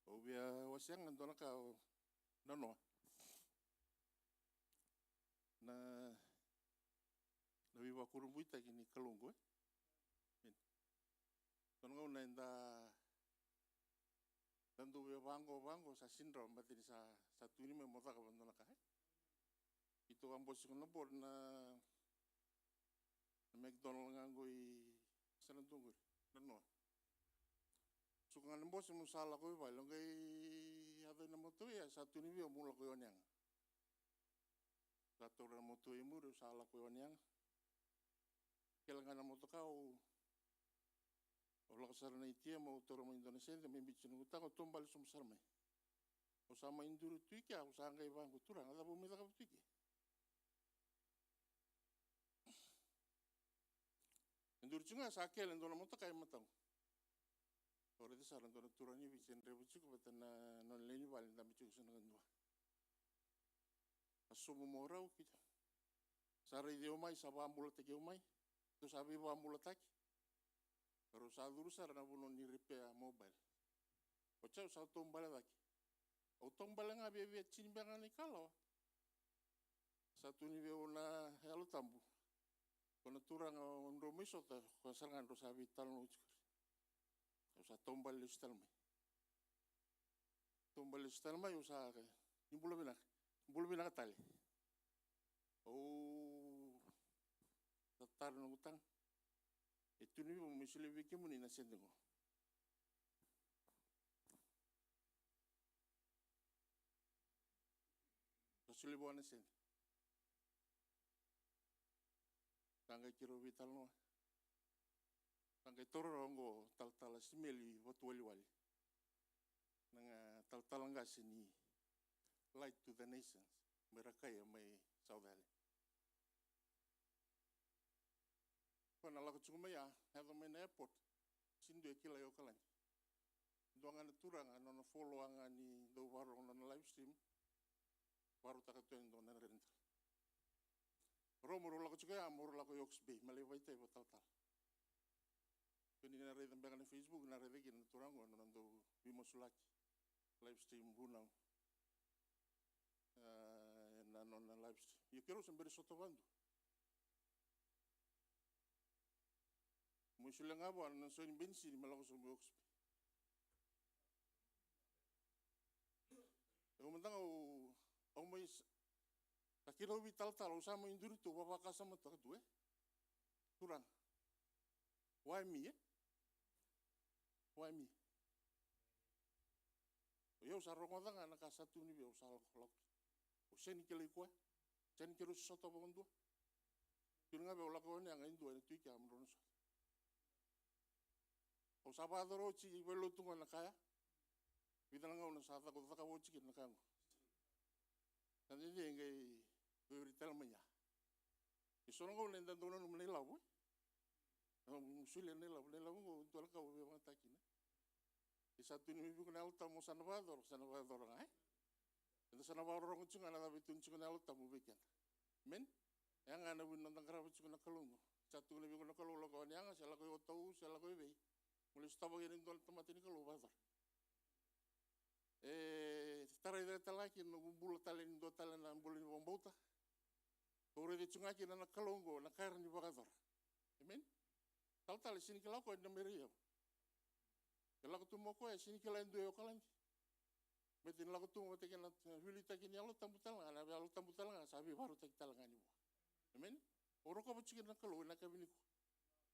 Obia wasiang andona ka nono na viva kurumbuita kini kalungo tonga una inda tandu we vango sa syndrome batini sa tuni me mota ka bandona ka itu ambos kono bor na McDonald ngango I sanan tunggu no sukan ambos mo sala ko ba long kay ave na moto ya sa tuni we mula ko yonyang satu na moto imuru sala ko yonyang kelangan na moto ka o kasar na itia mo toro mo Indonesia me bichino utang o tombal sum sarme o sama induru tuiki o sanga iban kutura ada bo meda ka tuiki induru chunga sakel ndona moto kai matang ore de saran ndona turani bichen rebuchiko betana non leni bal ndam bichiko sana ngandua asumu morau kita sare dio mai sabambula te mai to sabi bambula taki pero sa duru sara na buno ni repair mobile o chau sa tombala daki o tombala nga bebe chinimbanga ni kalo sa tuni be ona helo tambu kono turanga ondo miso ta ko sangan do sabi talno o sa tombala stalme yo sa nimbulo bina tali o tatar no utang itu ni misli wiki muni na sendengo Sosili buana sen tangga kiro vital no Nangkai torongo taltala simeli watualiwali. Nanga taltalanga sini light to the nations. Merakaya may saudade. Kona lako tsukumaya, hado may na airport. Sindu e kila yokalan. Doanga na turanga, nono follow anga ni do waro nono live stream. Waro takatuen do na rental. Romoro lako tsukaya, moro lako Yoks Bay, maliwaita iwa taltal. Kuni na rei tambanga na Facebook, na rei na turango, nono do wimosulaki. Live stream bunang. Na nono live stream. Yo quiero sembere sotovando. Musulang abo ang nasoin bensin malako sa Yoks Bay. Kumandang au may takiro vital usama indurito wawakasama to kadue. Turang. Why me? Why me? Yo sa rongoda nga nakasatu ni yo sa lok. Useni kile kwa. Seni kilo soto bondo. Tunga be olako ni ang indu ni tuika amron. O sabadoro chi velo tunga nakaya. Vidanga una sata ko taka wochi kin nakango. Tandi ni ngai priorital manya. Isongo nenda dona no mne lawo. Musule ne lawo ngo tola ka wo ba takina. Isatu ni bi kuna alta mo sanavador ngai. Endo sanavador ngo tsunga na bitun tsunga alta mo weekend. Men yang ana win nang kara tsunga kalungo. Satu ni bi kuna kalungo ko ni anga sala ko tau sala ko be. Mulis tabo yen dol tomatini kalungo bazar. Tarai da talaki no bula talen do talen na bula ni bombota. Ore de tsunga na kalongo na karni bagador. Amen. Tal sini kala ko na merio. Kala ko tumo ko sini kala ndo yo kala. Betin la ko tumo te kana huli ta kini alo tambutal na alo tambutal na sabi baru ta kital ngani. Amen. Oro ko butsi na kalo na kabini ko.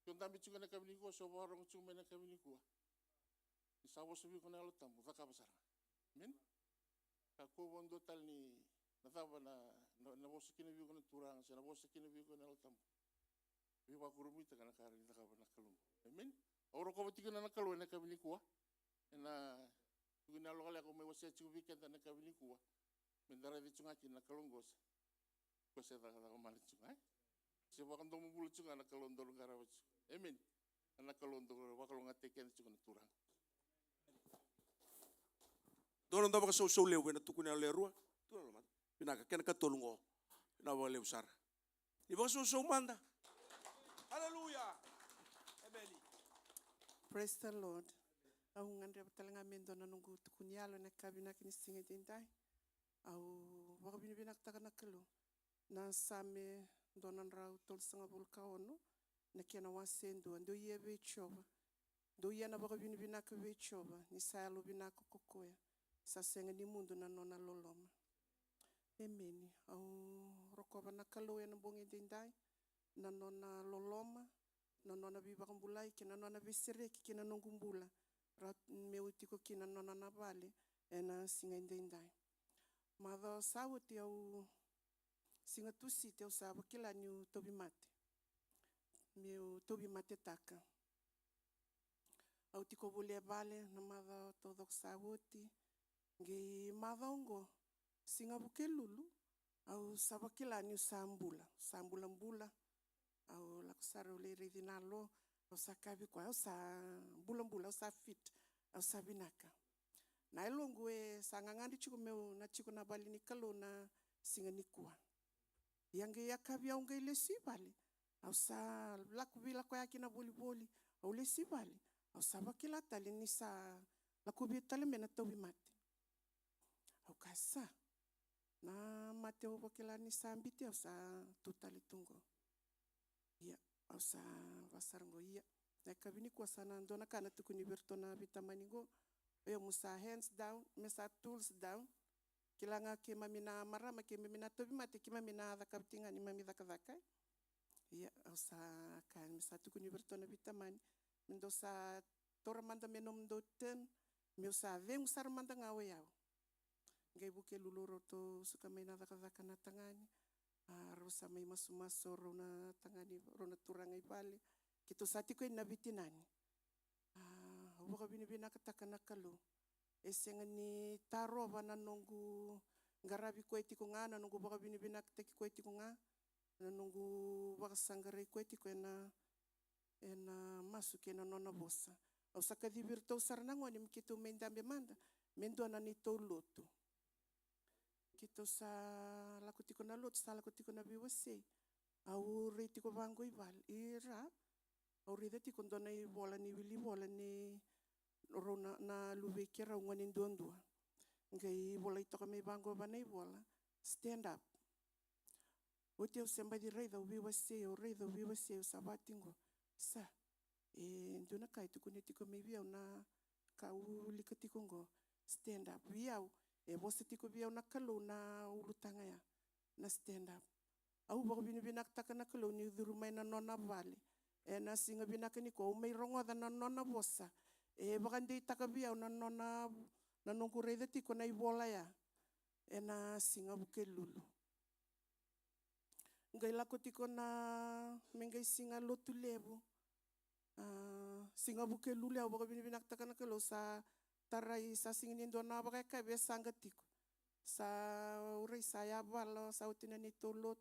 Kun tambi tsunga na kabini ko so baro tsunga na kabini ko. Isawo subi ko na alo tambu ta kabasara. Amen. Kako bondo tal ni nataba na bosa kina bigo na turang sa na bosa kina bigo na altam. Biwa kurumita kana kari na kaba na kalung. Amen. Oro ko bati na nakalo na kabini kuwa. Na tugina lokale ko may wasa tsu weekend na kabini kuwa. Mendara di tsunga kina kalungos. Ko sa ta ka malit tsunga. Se wa kan domo bulu tsunga na kalondo ngara wats. Amen. Na kalondo wa kalonga teken tsunga na turang. Dono ndaba ka so lewe na tukuna le rua. Tu la mat. Pinaka ken ka tolungo. Na wa le usar. Ni ba so manda. Hallelujah. Ebeli. Praise the Lord. Au ngandre batalanga mendo na nungu tukunyalo na kabina kini singe dindai. Au wakabini binak taka na kelu. Na same donan rau tol sanga bulka ono. Na kena wasendu ando ye bechova. Do ye na wakabini binak bechova. Ni salo binak kokoya. Sa senga ni mundo na nona loloma. Amen. Au rokoba na kalo na bongi dindai. Na nona loloma. Na nona bibakambulai. Kina nona bisereki kina nongumbula. Rat meutiko kina nona nabali. Ena singa dindai. Mada sawati au singa tusi te usaba kila ni tobi mate. Meu tobi mate taka. Au tiko bule bale na mada todok sawati. Ngi madongo singa buke lulu au sabakila ni sambula mbula au laksara ule ridinalo au sakabi kwa au sa mbula au sa fit au sabinaka na ilongu e sangangandi chiko meu na chiko na bali ni kalo na singa nikua yange yakabi au ngai lesi bali au sa lakubila kwa yakina boli au lesi bali au sabakila tali ni sa lakubi tali mena tobi mate. Au kasa na mate obo kila ni sambiti au sa tutali tungo. Iya au sa vasarango iya. Na kabini kwa sana ndona kana tukuni bertona vitamanigo. Oyo musa hands down, mesa tools down. Kila nga ke mamina marama ke mamina tobi mate ke mamina dhakabtinga ni mami dhakadhakai. Iya au sa kan mesa tukuni bertona vitamani. Mendo sa toramanda menom do ten. Meu sa veng saramanda ngawe yao. Ngai buke luluro to suka may nadakadaka na tangani. Rosa may masumaso rona tangani rona turangay bali. Kito sa tiko na bitinani. Waka binibina kataka na kalu. Esenga ni taro ba nanongu ngarabi ko etiko nga, nanongu baka binibina kataki ko etiko nga, nanongu baka sangare ko etiko ena masuke na nona bosa. Au sakadibir tau sarnango ni mkito mendambe manda, mendo anani tau lotu. Kito sa lakutiko na lotu, sa lakutiko na biwase. Au retiko bango ibal, ira. Au rida tiko ndona i bola ni wili bola ni rona na luvekera ngani ndondua. Ngai bola ito kami bango bana i bola. Stand up. Uti au semba di reida ubiwase, u sabatingo. Sa, ndona kai tuku ni tiko mi biau na kau lika tiko ngo. Stand up. Biau, bosa tiko biau na kalau na ulutanga ya. Na stand up. Au bako binibinak taka na kalau ni udurumay na nona vale. Na singa binaka ni ko, may rongo da na nona bosa. Baka hindi taka biau na nona, na nungku reida tiko na ibola ya. Na singa buke lulu. Ngai lako tiko na mengai singa lotu lebu. Singa buke lulu au baka binibinak taka na kalau sa tarai sa singin dona baka kabe sanga tiko. Sa uray sa yabalo sa utina ni tolot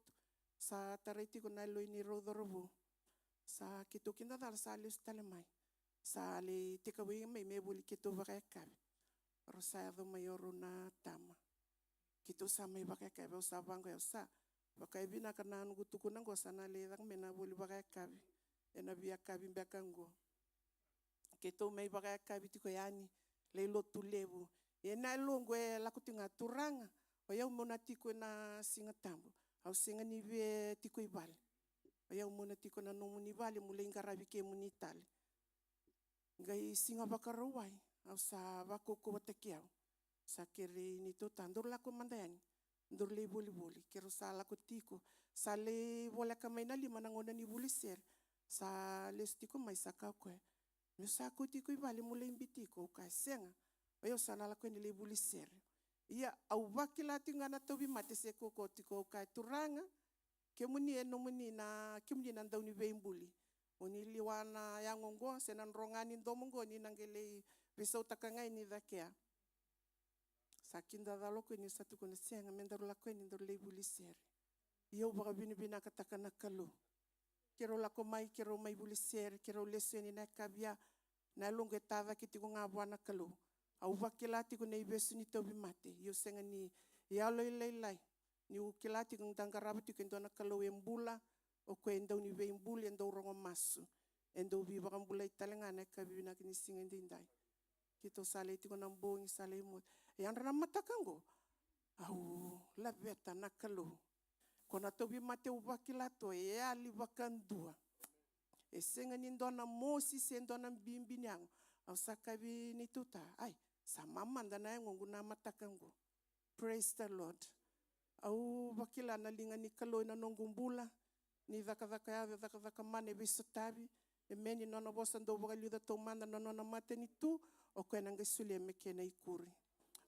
sa tarai tiko na loy ni rodorobo. Sa kito kinda dal sa alis talemay. Sa ali tika wi may mebuli kito baka kabe. Rosado mayoro na tama. Kito sa may baka kabe sa bango ya sa. Baka ibina kana ngutuko nango sana le dang mena buli baka kabe. Ena biya kabe mbakango. Kito may baka kabe tiko yani le lotu lebu. Na longwe lakutinga turanga. Oyau mona tiko na Sigatabu. Au singa ni ve tiko ibal. Oyau mona tiko na nomu ni bali mulai ngarabi ke munitali. Ngai singa bakarawai. Au sa bakoko watakiau. Sa kere ni tota. Ndur lako mandayani. Ndur le boli. Kero sa lako tiko. Sa le bola kamay na lima nangona ni buliser. Sa le stiko may sakau kwe. Nusa ko tiko ibali mulai mbitiko. Kaya senga. Oyau sana lako ni le buliser. Ia au bakilati ngana tobi mate se koko tiko kaya turanga. Kemuni muni na kemuni na ndau ni veimbuli. Oni liwana yangongo senan rongani ndomongo ni nangele visau takangai ni dakea. Sakinda daloko ni satu kona senga mendaru lako ni ndur le buliser. Ia baka binibina kataka na kalu. Kero lako mai kero mai buliser kero leso ni na kabia na longe tada kitiko ngabwa na kalu. Au bakilati kona ibesu ni tobi mate. Iyo senga ni ia lai. Ni ukilati kung tangkarabi tiko endo na kalau embula o ko endo ni veimbuli endo rongo masu. Endo biba kambula italenga na kabina kini singa ndindai. Kito sale tiko na mbongi sale mo. Yang rana matakango. Au labeta na kalau. Kona tobi mate ubakilato ali bakandua. Senga ni ndona mosi se ndona bimbi nyango. Au sakabi ni tuta. Ai, sama manda na ngongu na matakango. Praise the Lord. Au bakila na linga ni kaloi na nongumbula. Ni dhaka mane bisotabi. Meni nona bosa ndo baka liuda tau manda na nona mate ni tu. O koe nanga sulia meke na ikuri.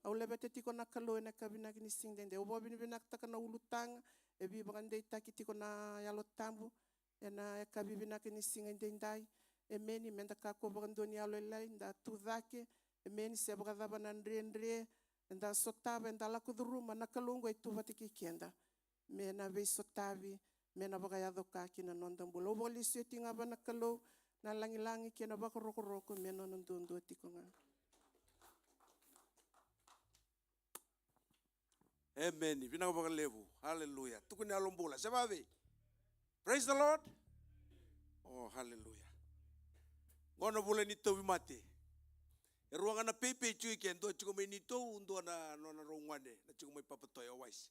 Au lebete tiko na kaloi na kabina kini singdende. Au bawa binibina kataka na ulutanga. Ebi baka ndei taki tiko na yalo tambu. Ena kabibina kini singdendai. Meni menda kako baka ndoni yalo elai. Nda tudhake. Meni se baka dhaba na ndre. Nda sotava nda lako dhuruma na kalungo itu batiki kienda. Mena vei sotavi. Mena baka yado kaki na nondambula. Ubo li seti nga ba na kalau. Na langi kena baka roko mena nondondua tiko nga. Amen. Vina baka levu. Hallelujah. Tukuni alombula. Sebavi. Praise the Lord. Oh, hallelujah. Ngono bula ni tobi mate. Ruangan na pepe chui kendo chiko mai nito undo na nona rongwane na chiko mai papatoy always.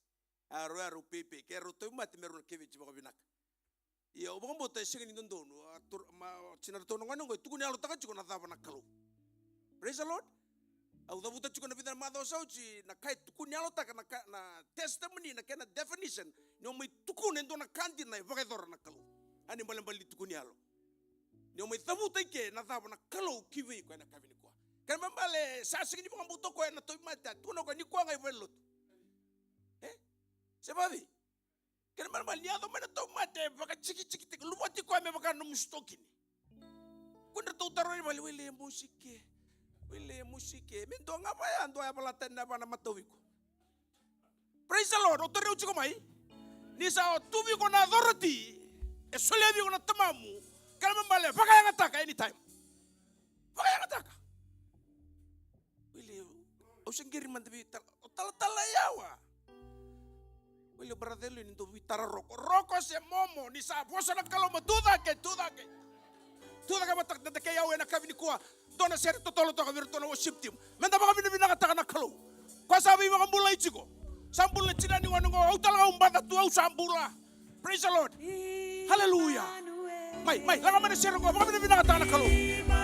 Aro pepe kero toy mati meron kevi chiba binak. Ia obang bote singa ni ndo no ma sinar to ngano ngo tukuni alo taka chiko na dava na kalu. Praise the Lord. Au davuta chiko na bidana mado sauchi na kai tukuni alo taka na testimony na kena definition no mai tukuni ndo na kandi na vagador na kalu. Ani malambali tukuni alo. No mai davuta ke na dava na kalu kiwi ko na kavini ko. Kan mambale sasing ni mga buto ko na toy mata tuno ko ni ko ngay velot. Sebabi. Kan mambale niado man to mate baka chiki lumati ko me baka numustokin. Kunda tu taroi bali wile musike. Wile musike. Minto ngapa ya ando ya palaten na bana matawiko. Praise the Lord. Otori uchi ko mai. Nisa o tubi ko na authority. E solevi ko na tamamu. Kala mbale paka yang ataka anytime. Paka yang ataka. Wile o sengiri mandabi tala yawa. Wile bradelo ni do vitara roko. Roko se momo ni sa bosa na kaloma tuda ke. Tuda ka matak na ke yawe na kabini kuwa. Dona seri totolo to ka virtual worship team. Menda baka bini binakataka na kalo. Kwa sabi mga mbula ichiko. Sambula china ni wanungo au talaga umbata tu au sambula. Praise the Lord. Hallelujah. Mai, langa mana seri ko baka bini binakataka na kalo.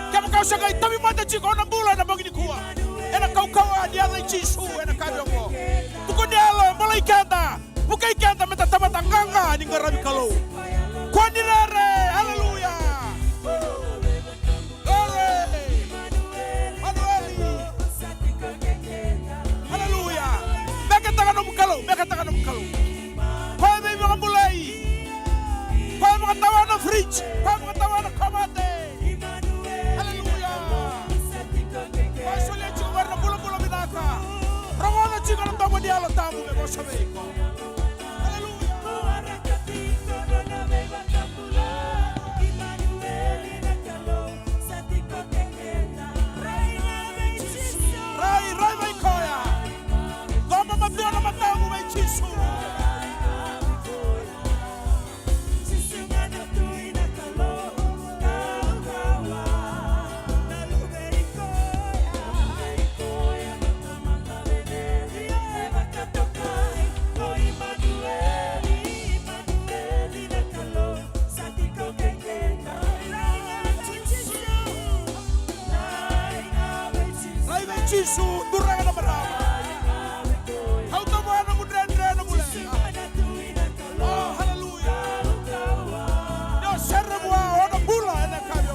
Kaya kau sakai tabi mata chiko na mbula na bangini kuwa. Ena kau kawa ni ala ichisu ena kabiongo. Tuko ni ala mbula ikanda. Buka ikanda meta tamata nganga ni ngarabi kalo. Kwa ni rare. Hallelujah. Meka taka no mukalo. Kwa me mga mulai. Kwa mga tawa na fridge. Kwa mga tawa na kamate. Hallelujah. Kwa sole chunga na bula binaka. Rawala chunga na tamu ni ala tamu me mo sabe ko. Rai vai koya. Goma matuna matamu mai chisu. Rai vai chisu duranga na marama. Oh, hallelujah. No seremwa ona bula ena kabio.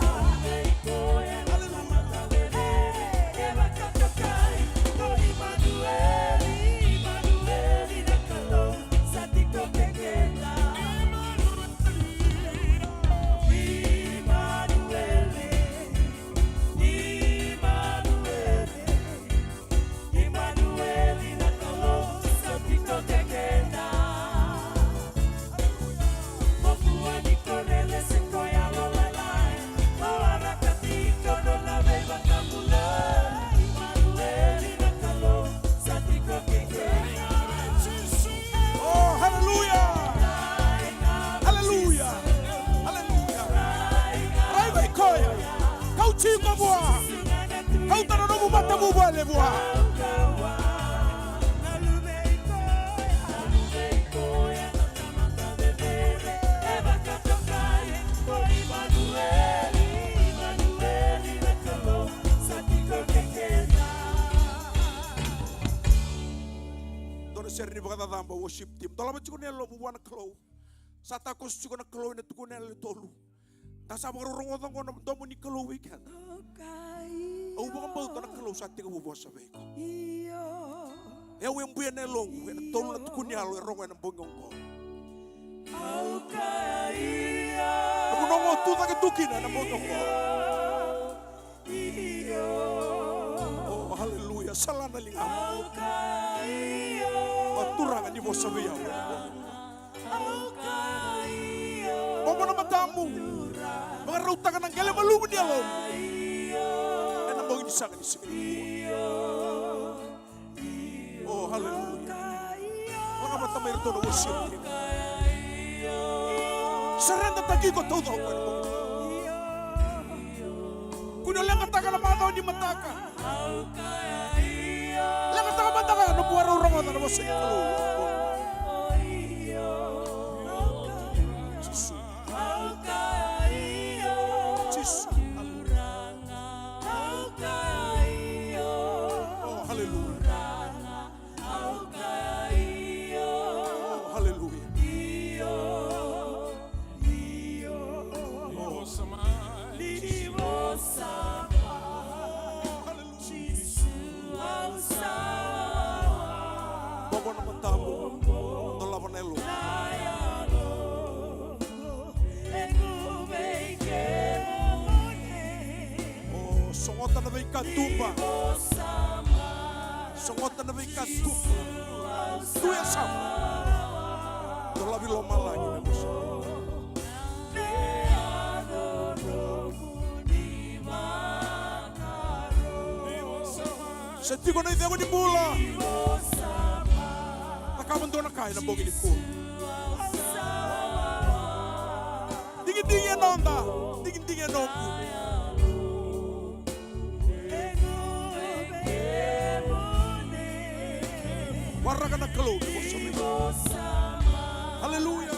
Seri baka damba worship team. Tolama chiko nelo buwana klo. Sata ko chiko na klo na tuko nelo tolu. Tasa marurongo tango na domo ni klo weekend. Au baka bauta na klo sa tiga buwa sa beko. Ya we mbuya nelo na tolu na tuko nelo rongo na bongong ko. Aku nongo tu tak tukina na bongong ko. Oh hallelujah salana linga. Turangan di bawah sabi yaw. Bomo na matamu. Mga rauta ka ng galing maluman niya lom. Ay nabawin niya sa akin isa oh hallelujah. Mga mata may rito na worship niya. Sarenda tagi ko todo ako. Kuno lang ang taka na mataw ni mataka. Lang taka mataka no buwaro rongo na mo sa ikalo. Jesus. Oh hallelujah. Oh hallelujah. Oh sama. Bobo na matamu. katupa. Songota na katupa. Tuya sama. Tolabi lo malagi na musa. Setiko na idego ni mula. Nakabanto na kaya na bogi ni ko. Dingin-dingin nonda. Dingin-dingin nonda. Warga na kalau ni musa. Haleluya.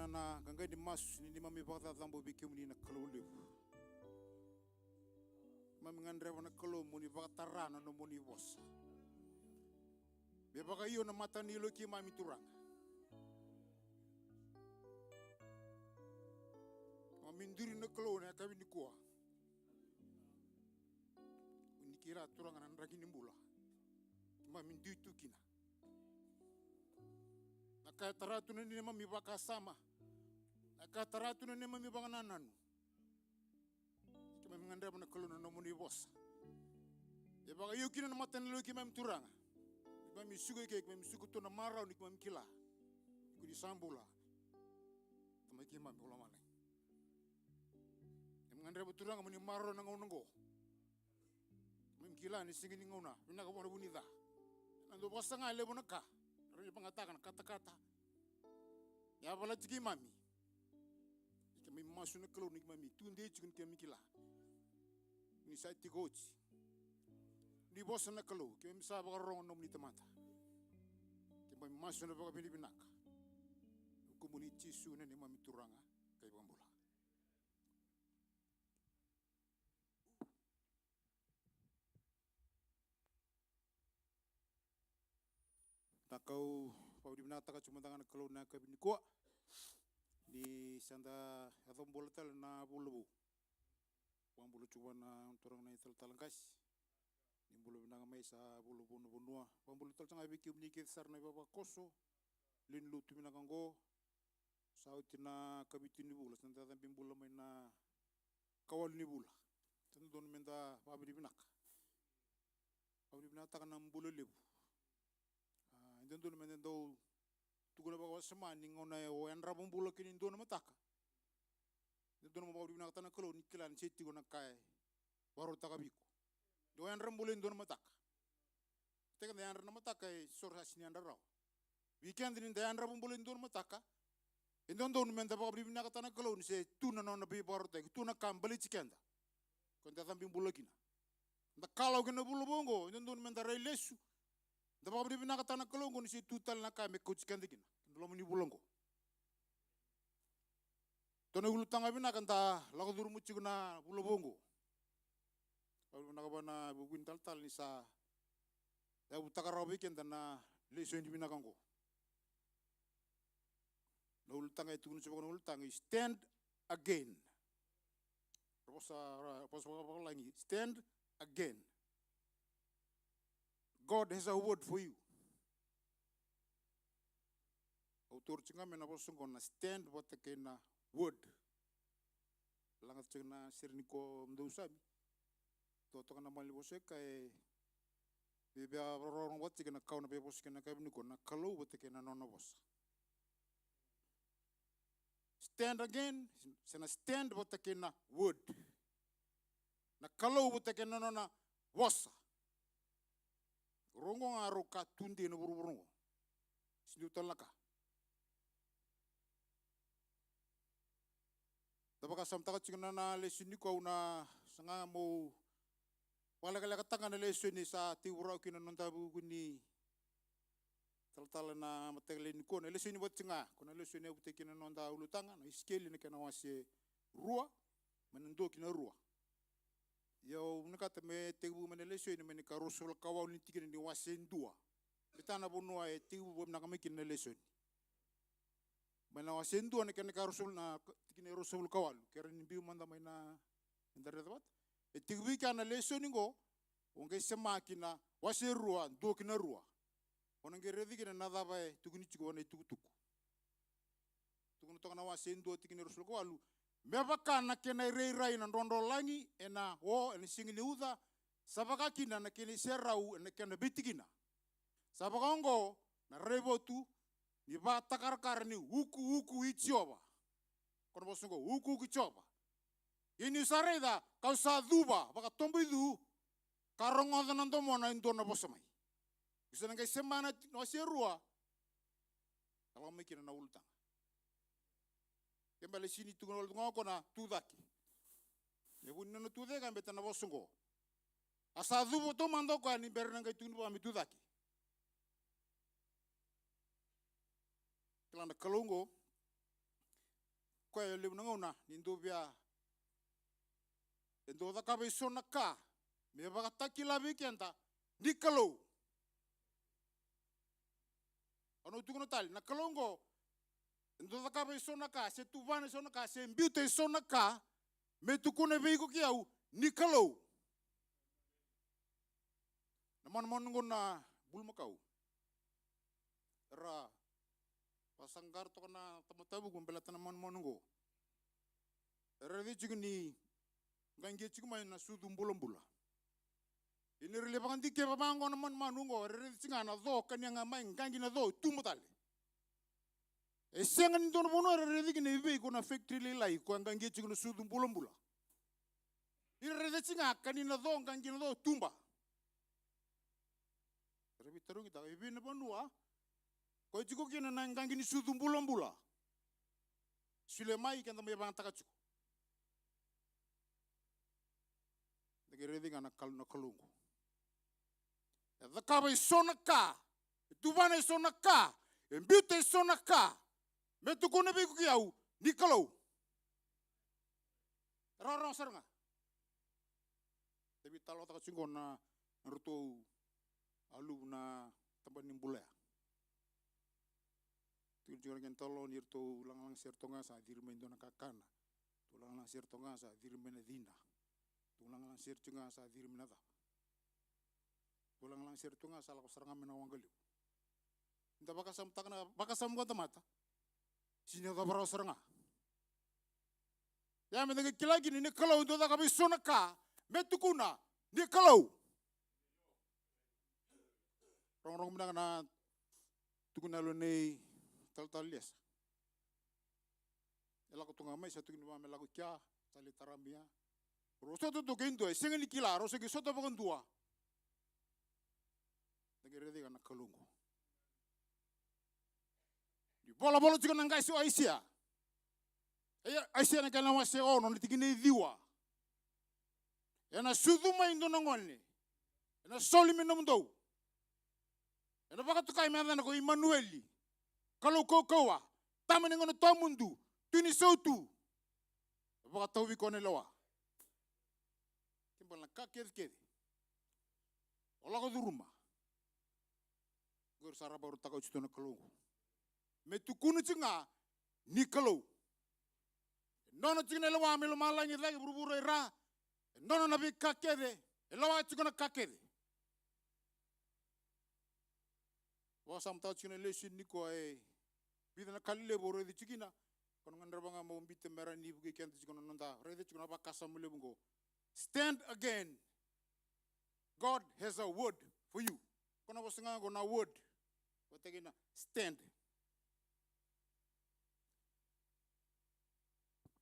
Na gangai di mas ni mami bakta tambo bikim ni na kalulu. Mami ngandre wana kalu muni bakta rana no muni bos. Be baka iyo na mata ni lo ki mami turang. Mami ndiri na kalu na kabi ni kuwa. Ni kira turang na ndraki ni mbula. Mami ndiri tu kina. Kaya taratu na ni mami baka sama. Kaya taratu na ni mami baka nananu. Kaya mami ngandre na kalu na muni bos. Ya baka yuki na mata nilo ki mami turanga. Mami sugo ke mami sugo to na marau ni mami kila. Ku di sambula. Tama ki mami bola mane. Mami ngandre turanga muni marau na ngongo. Mami kila ni singi ni ngona. Bina ka bona bunida. Nando bosa nga lebo na ka. Rani pangatakan kata-kata. Ya bala tiki mami. Kami masuk na kalau ni mami. Tunde cikun kami kila. Ni saya tigoci. Di bosan na kalau. Kami bisa bakarong nom ni temata. Kami masuk na baka pinipinak. Komuniti su na ni mami turanga kay bambula. Nakau pau di binata ka cuma tangan kalau na ka binikuwa di sanda atong bolatal na bulubu. Pang bulu cuma na turang na ital talangkas. Ni bulu binang may sa bulubu na bunua. Pang bulu tal sanga biki umnikit sar na baba koso. Lin lutu binakanggo. Sauti na kabitin ni bula. Sanda tamping bula may na kawal ni bula. Sanda doon menda pabi di binak. Pabi di binata ka ng bulu libu. Then doon naman daw tugon na bawa sama ningon na yan rabong bulak kinin doon na mataka. Doon naman bawa binakata na kalo ni kilan siti ko na kay waro takabiko. Doon yan rambulin doon na mataka. Teka na yan na mataka ay soras ni yan raw. Weekend din yan rabong bulin doon na mataka. Doon naman daw bawa binakata na kalo ni se tuna na nabi waro tayo. Tuna kambali chikenda. Kung tatambing bulagina. Nakalaw ka na bulubongo. Doon naman daw ray lesu. Dapat beri binakata na kalongo ni si tutal na kami coach kandikin. Belum ni bulongo. Tono ulu tanga binakanta lagu duru muci na bulobongo. Kalau binakabana bukuin tal ni sa ya utakaraw weekend na leso hindi binakango. Na ulu tanga itu nusa ulu tanga stand again. Posa lagi stand again. God has a word for you. Autor chinga mena posong na stand what the kena word. Langat chinga sirniko mdousabi. Toto kana mali bose kay bibia rorong wat chinga kau na bebos kena kay niko na kalau what the kena nono bos. Stand again, sena stand what the kena word. Na kalau what the kena nona wasa. Rongo ngaro ka tundi na buru-burungo. Sindutan laka. baka samtaka chingana na lesson ni ko na sanga mo wala kala katanga na lesson ni sa tiura kina nonta buku ni tal na matele ni ko na lesson ni botsinga ko na lesson ni bute kina nonta ulutanga na iskeli ni kana wase rua manendo kina rua yo nakata me tebu mane lesson ni mane karosul kawa ni tikina ni wase ndua bitana bonua e tebu bom na kame kina lesson mana wasendu ane kene karusul na tikine rusul kawal kera ni biu manda mai na ndare dapat e tigwi kana lesoningo onge sema kina waserua ndo kina rua onge redi kina nada bae tukuni chiko ane tukutuku tukuni tokana wasendu tikine rusul kawalu meba kana kena rei na ndondo langi ena o ene singini uda sabaka kina na kene serau ene kena bitikina sabaka ongo na rebotu ni ba takar ni huku ichioba kono bosungo huku ichioba ini sareda kausa duba baka tombu du karongo danando mona indona bosamai bisa ngai semana no serua kalau mikir na ultang kembali sini tungol ngoko na tudaki e bunno no tude kan betana bosungo asa dubo to mando ko ani berna ngai tunu ba mi tudaki Kelana kalungo ko e le ngona nindo bia endo da ka besona ka me ba ta kila weekenda ni kalo ono tukuno tal na kalungo endo da ka besona ka se tu vane sona ka se mbute sona ka me tukune beigo kiau ni kalo na mon ngona bulmakau ra pasanggar to kana tamatabu gumbela tanaman monungo redi chigni gange chigma na sudum bulombula ini rele bakandi ke babango na manungo redi chingana do kanyanga mai gangi na do tumutale esengan don bono redi kine be ko na factory lai ko gange chigno sudum bulombula ini redi chinga kanina do gangi na do tumba rebi terungi ta ibi na banua ko jiko kina na ngangi ni sudum bulombula sulemai kan tambe bang takachu dege redi kana kalungu da kaba sonaka tubana sonaka embute sonaka metu kone be kukiau ni kalau roro seranga tapi talo takachu ngona rutu alu na tambani mbula tujuan kan tolong irto ulang sertonga sa dirmen dona kakana ulang sertonga sa dirmen dina ulang sertonga sa dirmen ada ulang sertonga sa lako seranga mena wanggalio nda bakasam takna bakasam gota mata sini da baro seranga ya me de kilagi ni kalau do da kabi sonaka metukuna ni kalau rong menang na tukuna lo nei tal lias ela ko tunga mai satu kinwa me lagu kya tali taramia roso to gendo e sengeni kila roso ki soto bagon dua dagere de kana kalungu di bola tiga nanga isu aisia aisia na kana wase ono ni tigine diwa ena suduma indo ngone ena soli minomdo ena baka tukai me na ko Emmanueli kalau kokoa tamen ngono tomundu tuni sautu baka tawi kone lawa timbal na kaked ola ko duruma gor sara baru takau chitona kalungu metukunu chinga ni kalau nono chine lawa melo malangi lagi buru ra nono nabi kakede lawa chikona kakede wasam tau chine lesin niko e bidana kalile boro di chikina kono ngandra banga mo mbite merani bugi kenti chikono nonda rede chikono ba kasamule bungo stand again. God has a word for you kono bosinga go na word wategina stand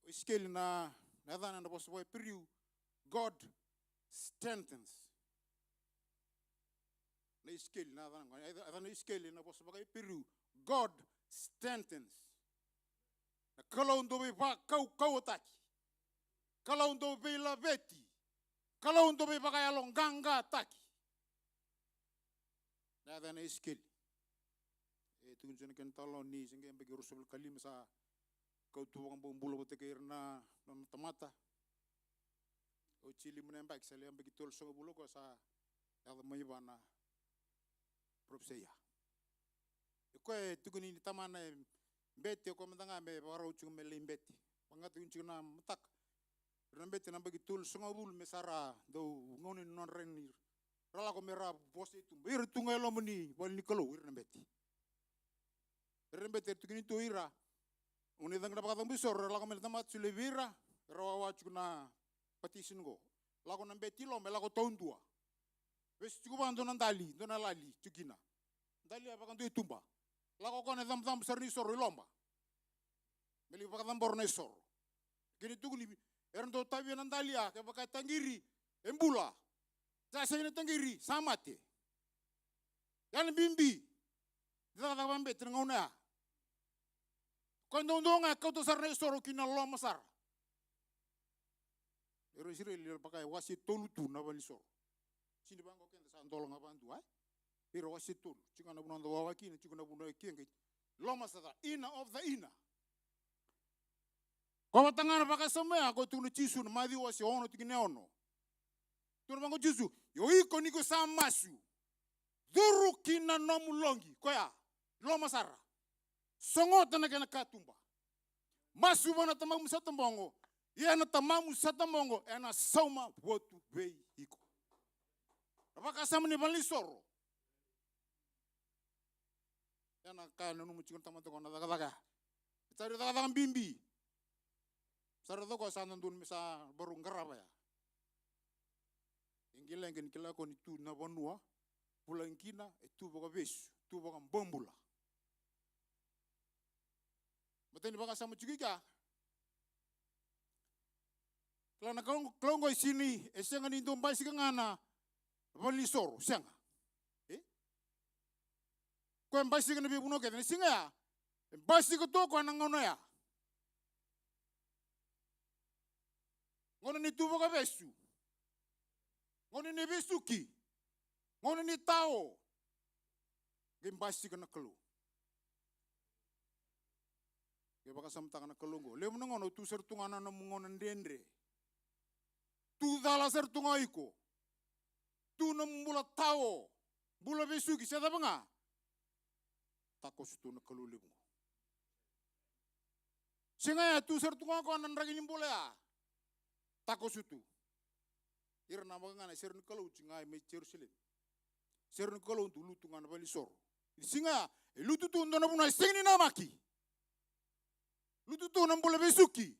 iskeli na nadana na boso boy periu God strengthens na iskeli na adana iskeli na boso boy periu God strengthens na kalau ndo be ba kau ataki Kalau untuk bela beti. Kalau untuk be pakai along gangga taki. Nada na skill. Itu kun kan talon ni sehingga yang bagi rusul kali masa kau tuang bumbulo bote kairna non tamata. O chili menembak sali yang begitu so bulo ko sa ada mai bana propseya. Ko tu kun ni tamana beti ko mendanga me baro chung me limbeti. Pangat kun na matak. Rambete na begitu so bul mesara do ngonin non renir. Rala ko mera bosi tu. Ir tungelo meni bal nikolo ir rambete. Rembete tu kini tu ira. Uni dang dapat katang bisor lagu mel tamat sulevira rawa cuna petition go. Lagu nambe tilo me lagu tahun tua. Wes cukup anto nandali, dona lali cukina. Dali apa kan tu tumba. Lagu kau ne tam besar ni sor lomba. Meli apa katam borne sor. Kini tu kini erndo tabi nandali ah ke pakai tanggiri embula. Saya ini tanggiri samate. Yang bimbi. Kita kata bambe tengona. Quando ndonga kau tu sarne soro kina lo masar. Ero sire li pakai wasit tolu tu na bali soro. Sini bango kenda sa ndolo ngabantu ai. Ero wasit tolu. Cika na bunan dawa kina cika na bunan kina. Lo masar ina of the ina. Kau tangan pakai semua kau tu nucisu na madi wasi ono tikine ono. Tu bango jisu. Yo iko niko samasu. Duru kina nomu longi. Koya. Lo masar. Songot na kena katumba. Masu bana tamamu sa tambongo. Ia na tamamu sa tambongo. Ena sauma wotu bei iko. Apakah sama ni bali soro? Ena kana numu cikon tamatu kona daga. Cari daga bimbi. Sara doko sana dun misa baru ngaraba ya. Ingilengin kila kon itu na bonua. Pulang kina itu boga besu. Itu boga bombula. Mateni baka sama cukika. Kalau nak kelonggo sini, eseng ni domba sih ngana, bali soro, senga. Kau yang basi kan lebih bunuh kita, ni singa. Basi kau tu kau nang ngono ya. Ngono ni tu baka besu. Ngono ni besuki. Ngono ni tao. Game basi kan nak kelu. Kaya baka samtang na kalungo. Leo mo ngono tu sertunga na mungonan dendre. Tu dala sertunga iko. Tu na mula tao. Bula besuki sa nga. Takos tu na kaluli mo. Singa tu sertunga ko anan ragi nimbole ya. Takos tu. Ira na mga nga sir ni kalu cingay may Jerusalem. Sir ni kalu tu lutunga na balisor. Singa lutu tu ndo na bunay sing ni namaki. Lutu tu nam boleh besuki.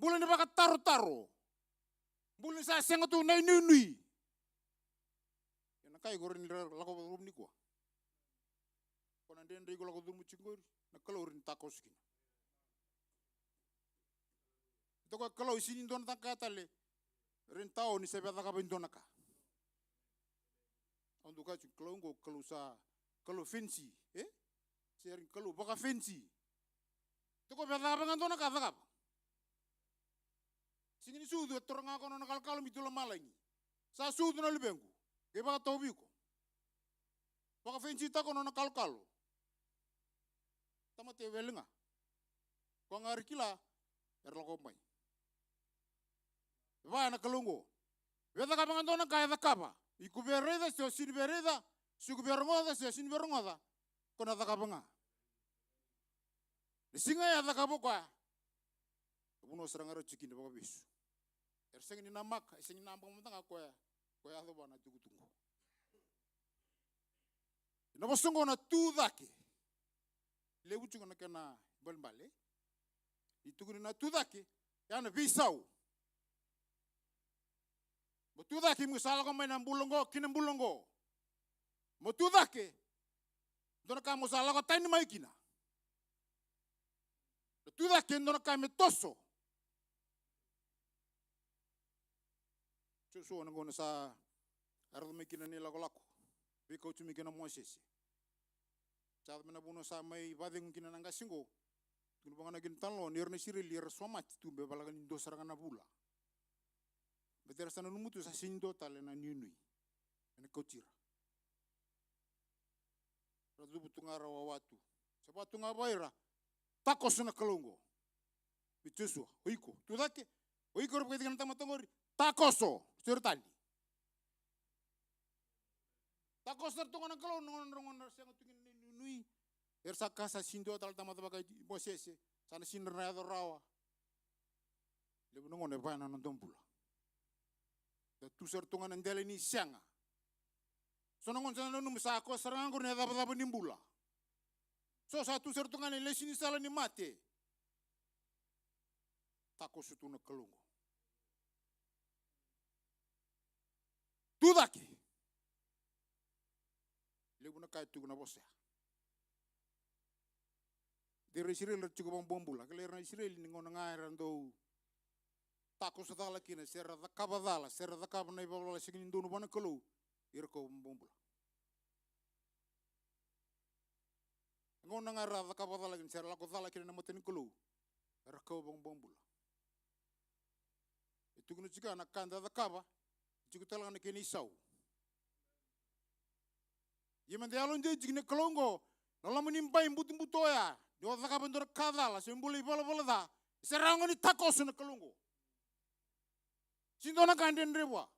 Boleh ni baka taro-taro. Boleh sa senga tu na inunui. Yana kai gore ni lako rum ni kwa. Kona den rigo lako dumu cingor. Na kalau rin takos kina. Ito ko kalau sini don takata le. Rin tao ni sebe taka bindona ka. Untuk ka kalau ngo kalau sa kalau fancy, Sering kalau baka fancy. Ko beta apa ngantona ka ka. Singini sudu toranga kono na kalkalo mitula malangi. Sa sudu na libengu. Ke baka tobi ko. Baka fencita kono na kalkalo. Tama te welenga. Ko ngari kila erlo ko mai. Ba na kalungo. Beta ka ngantona ka ka ba. Iku bereda so sin bereda. Suku berongoda so sin berongoda. Kona ta ka banga. Singa ya tak apa kau? Puno serang arah cikin de baka bis. Erseng ni namak, erseng ni nampang mentang aku ya. Kau ya tu bana tunggu. Nama sungguh na tu dake. Lewu cungo na kena balbale. Itu guna na tu dake. Ya na bisau. Betu dake musala kau main ambulongo, kina ambulongo. Betu dake. Dona kamu salah kau tanya mai kina. Tu da que no kame toso. Chusu ona gona sa ardo mekina ni lako. Biko tu mekina Moses. Sa mena buno sa mai badeng kina nanga singo. Tunu bangana gin tanlo ni erna sire lier somat tu be balagan indo sarangana bula. Betera sana numutu sa sindo tale na niunui. Ene kotira. Radu butungara wawatu. Sapa tunga baira. Takos na kalongo. Bitusua. Oiko. Tudake. Oiko rupa kaitingan tamatongori. Takoso. Sirtani. Takos na tunga na kalongo. Nongon siang tungin niunui. Ersa kasa sindo tal tamataba bosese. Sana sinder na yado rawa. Lebu nongon e bana nontompula. Da tusar tunga nandele ni sianga. So nongon sana nunum sako sarangur ne daba nimbula. So satu ser tunga ne lesini sala ni mate. Tako sutu na kalungo. Tudaki. Lebu na kai tugu na bosea. Dere Israel cukup bombula. Kelera Israel ni ngona ngairan do. Tako satala kina serra da kabadala, serra da kabana ibala sigin do no bana kalo. Irko bombula. Ngona ngara da kabadala kina serra la kodala kina na mateni kalo. Irko bombula. Itu kena juga anak kanda da kaba. Juga tala na kini sau. Yemen de alon je jigine kalongo. Nala menimpai butoya. Dia tak bentur kadala, sembuli bola da. Serang ni takos na kalungo. Sinto na kanden rewa.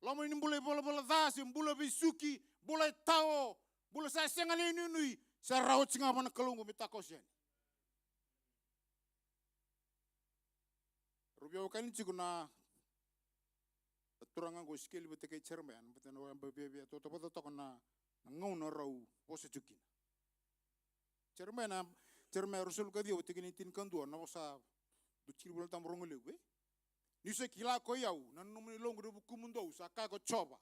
Lama ini boleh bola da, sembula bisuki, bola tao, bola saya sengal ini nui. Serau singa mana kalungo mi takos yan. Rubio kan cikuna turanga go skill beteke cermen, beten wa bebe to na ngau rau pose cukin. Cermen rusul ka dia utik ni tin kanduan na wasa ducil bulan tam rongole we. Ni se kila ko yau nan numni longo de buku mundo sa ka ko choba.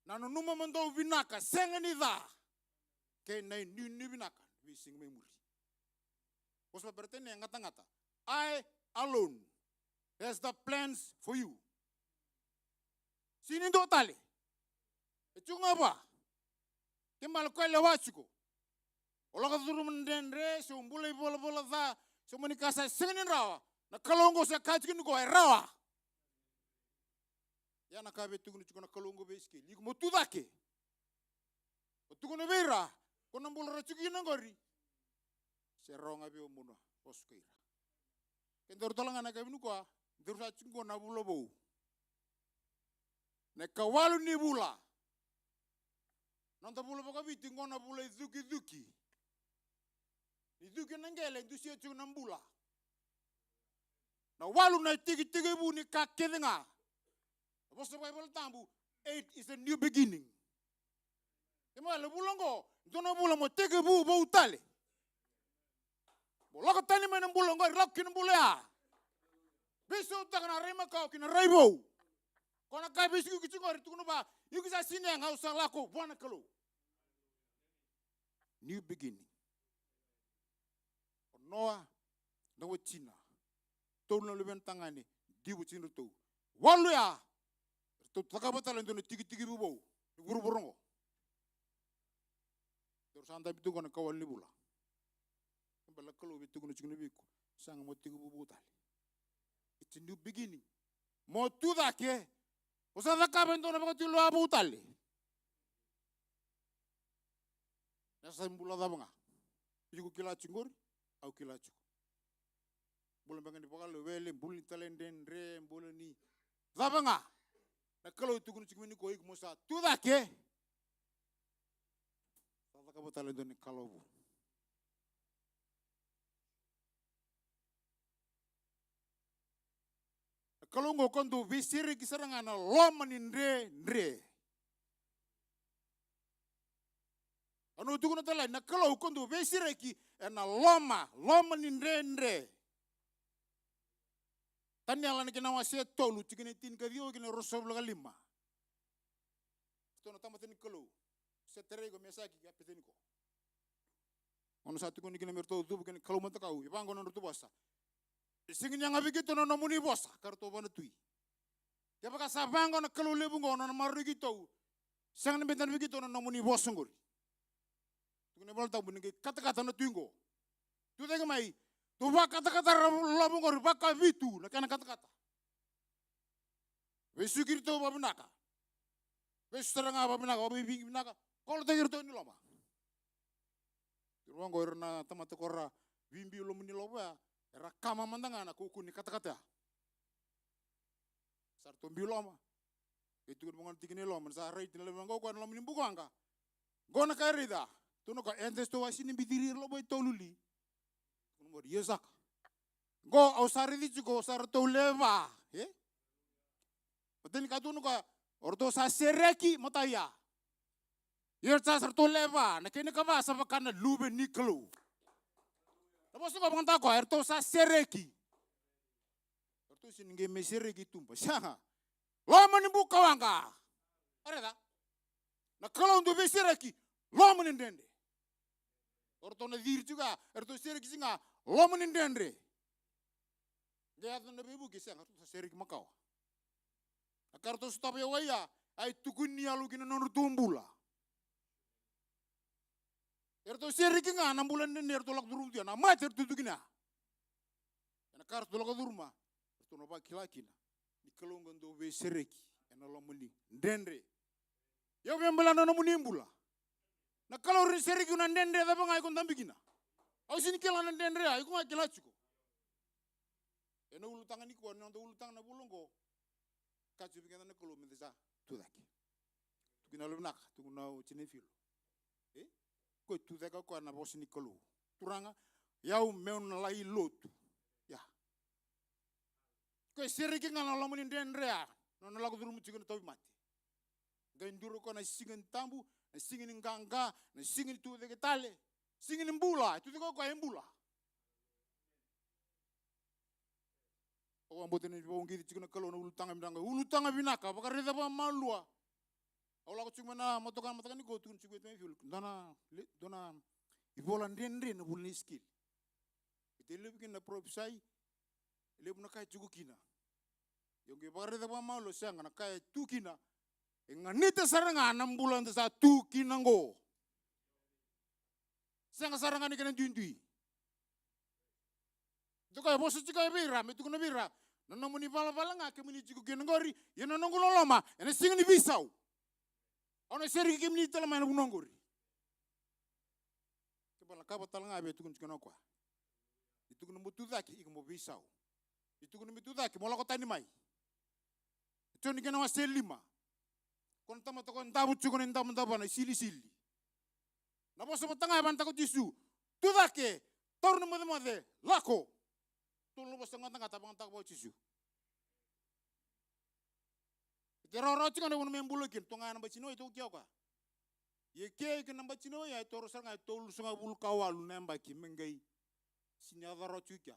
Nan numa mundo vinaka sengani da. Ke nei ni vinaka we sing memori. Wasa bertene ngata-ngata. I alone has the plans for you. Sini do tale. Ecunga ba? Kemal ko lewachuko. Ola ka turu mendendre so mbule bola da so manikasa sengin rawa na kalongo sa kajikin ko rawa ya na kabe tugunu chukuna kalongo beski liku motudake otugunu beira kona mbula rachuki nangori se ronga be omuno poskeira kendor tolanga na kabe nuko ndirsa chungo na bulo bo ne kawalu ni bula nanta bulo Vakaviti ngona bula duki Iduki nangele ndusia chu nambula. Na walu na tigi bu ni kakedenga. Apostle Bible tambu 8 is a new beginning. Kema le bulongo ndono bula mo tigi bu bo utale. Bolaka tani mena bulongo rakin bulea. Biso takana rema ka kina raibo. Kona kai bisu kichingori tukunu ba yukisa sine ngausa lako bwana kalo. New beginning. Noa na wachina to na leben tangani di wachina to walu ya to takabata lendo ne tigi bubo buru terus anda bitu kona kawali bula bala kalo bitu kona chigno biku sang mo tigi bubo tali it's a new beginning mo tu da ke osa da kabendo na bakati lo abu tali na sambula da banga yuko kila chingori au kila chuko. Bulan bangan di pokal wele bulin talenden re bulan ni. Zabanga. Na kalau itu kunu cikmini koi kumusa tu dah ke. Tata kabu talenden ni kalau bu. Kalau ngokon tu visiri kisarangan lomanin re. Anu tu kuna talai na kalau ngokon tu visiri ki na loma nindre. Tanya lan kina wase tolu tikine tin kadio kina rosoblo kalima. Sto no tamatin kalo. Seterego mesaki kapiteni ko. Ono satu kuni kina merto tu kina kalau mata kau. Ibango no tu bosa. Singin yang abi gitu no muni bosa karto bana tui. Ya baka sabango na kalau lebu ngono na maru gitu. Sangan bentan begitu no muni bosa ngori. Tukune bol tabu ngi kata-kata na tuingo. Tu tega mai. Tu kata-kata labung ori Vakavitu na kana kata-kata. Vesukir to babinaka. Vesaranga babinaka, babinaka. Kalau tegir to ni loma. Ruang goir na tamata korra bimbi lomu ni loba. Era kama mandanga na kuku ni kata-kata. Sarto biloma. Itu kan mongan tikini loma. Sa rai tin lebang go kan loma ni bukanga. Go na kairida. Tu no ka entes to wasini bitirir loba itoluli. Kuno yesak. Go ausari di go sarto leva. Betul ka tu no ka ordo sa sereki mataya. Yer sa sarto leva. Na kene ka ba sa bakana lube niklo. Tapos ko bang tako erto sa sereki. Erto singe me sereki tumpa. Siya. Loma ni bukawanga. Areda. Na kalau untuk sereki loma ni dende. Orto na dir juga erto sereki singa loma ni dende. Dia tu na bebu kisah erto sa sereki makau. Akar to stop ya waya ai tukun ni alu kina nonu tumbula. Erto sereki nga 6 bulan dende erto lak durum dia na mat erto tukina. Na kar to lak durma erto no ba kilakina. Di kelongan do be sereki ena lomuni dende. Ya bembela no munimbula. Na kalau sereki na dende da bangai kon tambikina. Au sini kela na dende ai ko ngakila chuko. Ena ulu tangan iko na ulu tangan na bulongo. Kacu bikana na kolo mendesa tudaki. Tukina lunak tukuna chinefil. Ko tudaka ko na bosini kolo. Turanga yau meun lai lotu. Ya. Ko sereki ngala lomuni dende ya. No na lagu durumu chikana tobi mati. Gainduro ko na singin tambu, na singin nganga, na singin tu de tale, singin mbula, itu ko mbula. O ambote ni bongi di cikuna kalau na ulutanga bidanga, ulutanga binaka, bakar reda ba malua. Ola ko cikuna motokan ni go tun cikwe tme fil. Dona ibola ndendre na bulni skill. Ite lebikin na propsai, lebu na kai cikukina. Yonge bakar reda ba malu sianga na kai tukina. Nganita saranga 6 bulan sa tukinango. Sianga saranga ni kena dindui. Itu kaya bosu cika bira, itu kena bira. Nana muni bala-bala ngake muni ciku genengori, ya nanongo loloma, ene singa ni bisau. Ono seri ke muni tala maina bunongori. Kepala kaba tala ngabe itu kun cikana kwa. Itu kun mutu daki iku mo bisau. Itu kun mutu daki mola kota ni mai. Itu ni kena wasel 5. Kon tama to kon tabu cikon entam na sili-sili. Na bosu matanga ban takut tisu. Tudake torno mode lako. Tulu bosu ngata tabang tak bo tisu. Geroro cikon won membulukin tonga namba cino itu kiau ka. Ye ke namba cino ya toro sanga tolu sunga bul kawalu namba ki mengai. Sinyada ro cukia.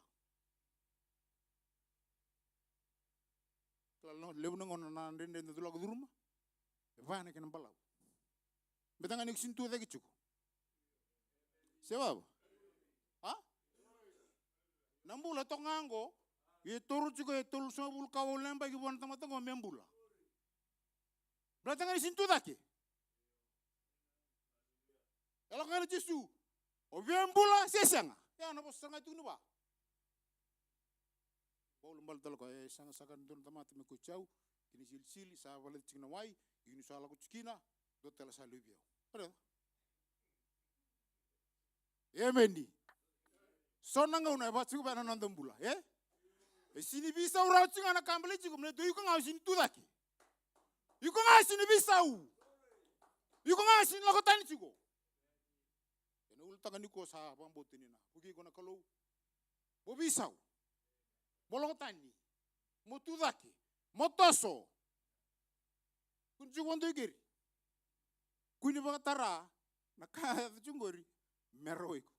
Kalau lebu ngon na ndende ndula duruma. Vane kena balau. Betanga nik sintu dagi cukup. Sebab? Ha? Nambula tongango. Ye toru cukup ye tolu sama bulu kawal lembah ki buan tama-tama membula. Betanga sintu dagi. Kalau kena cisu. O membula sesanga. Ya napa sanga itu ni ba? Bau lembal talko sanga-sanga don tamati me kucau. Kini sil-sili sa walet cingna wai. Ini salah ku cikina, do tela salu biau. Ada? Ya mendi. Sonanga una bacu bana nandam bula, ya? Sini bisa urau cinga na kambali cikum ne do yuko ngau sini tudaki. Yuko ngau sini bisau. Yuko ngau sini lakotani ciko. Ena ultanga niko sa bambotini na. Bugi kona kalau bo bisau. Mo lakotani. Mo tudaki. Mo toso. Kunci wando igeri. Kuni bakatara na kaya chungori meroiko.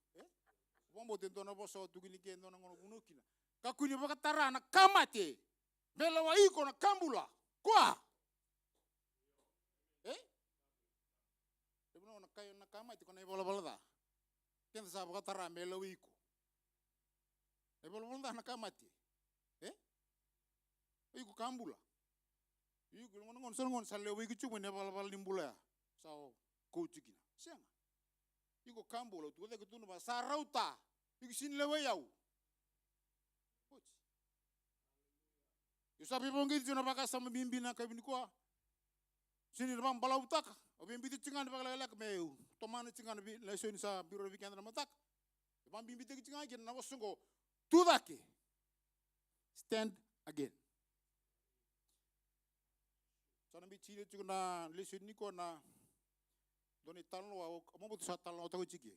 Wambo tento na boso tukini kendo na ngono bunukina. Ka kuni bakatara na kamate. Melawa iko na kambula. Kwa. Sebenarnya na kaya na kamate kona ibola-bola da. Kenda sa bakatara melawa iko. Ibola-bola na kamate. Iko kambula. Iku ngon salewe iku cuma ne bal nimbula sao ko cikina. Siang. Iku kambula tu de kutu ba sarauta. Ikisin lewe yau. Yusabi bongi tuna baka sama bimbi na kabini kwa. Sini bang bala utaka. Bimbi tu cingan baka lelak meu. Tomana cingan bi leso sa biro weekend na matak. Bang bimbi tu cingan kin na wasungo. Tudake. Stand again. Sana bi chile cikuna leso ni ko na doni talno wa mo butu sa talno ta ko ciki.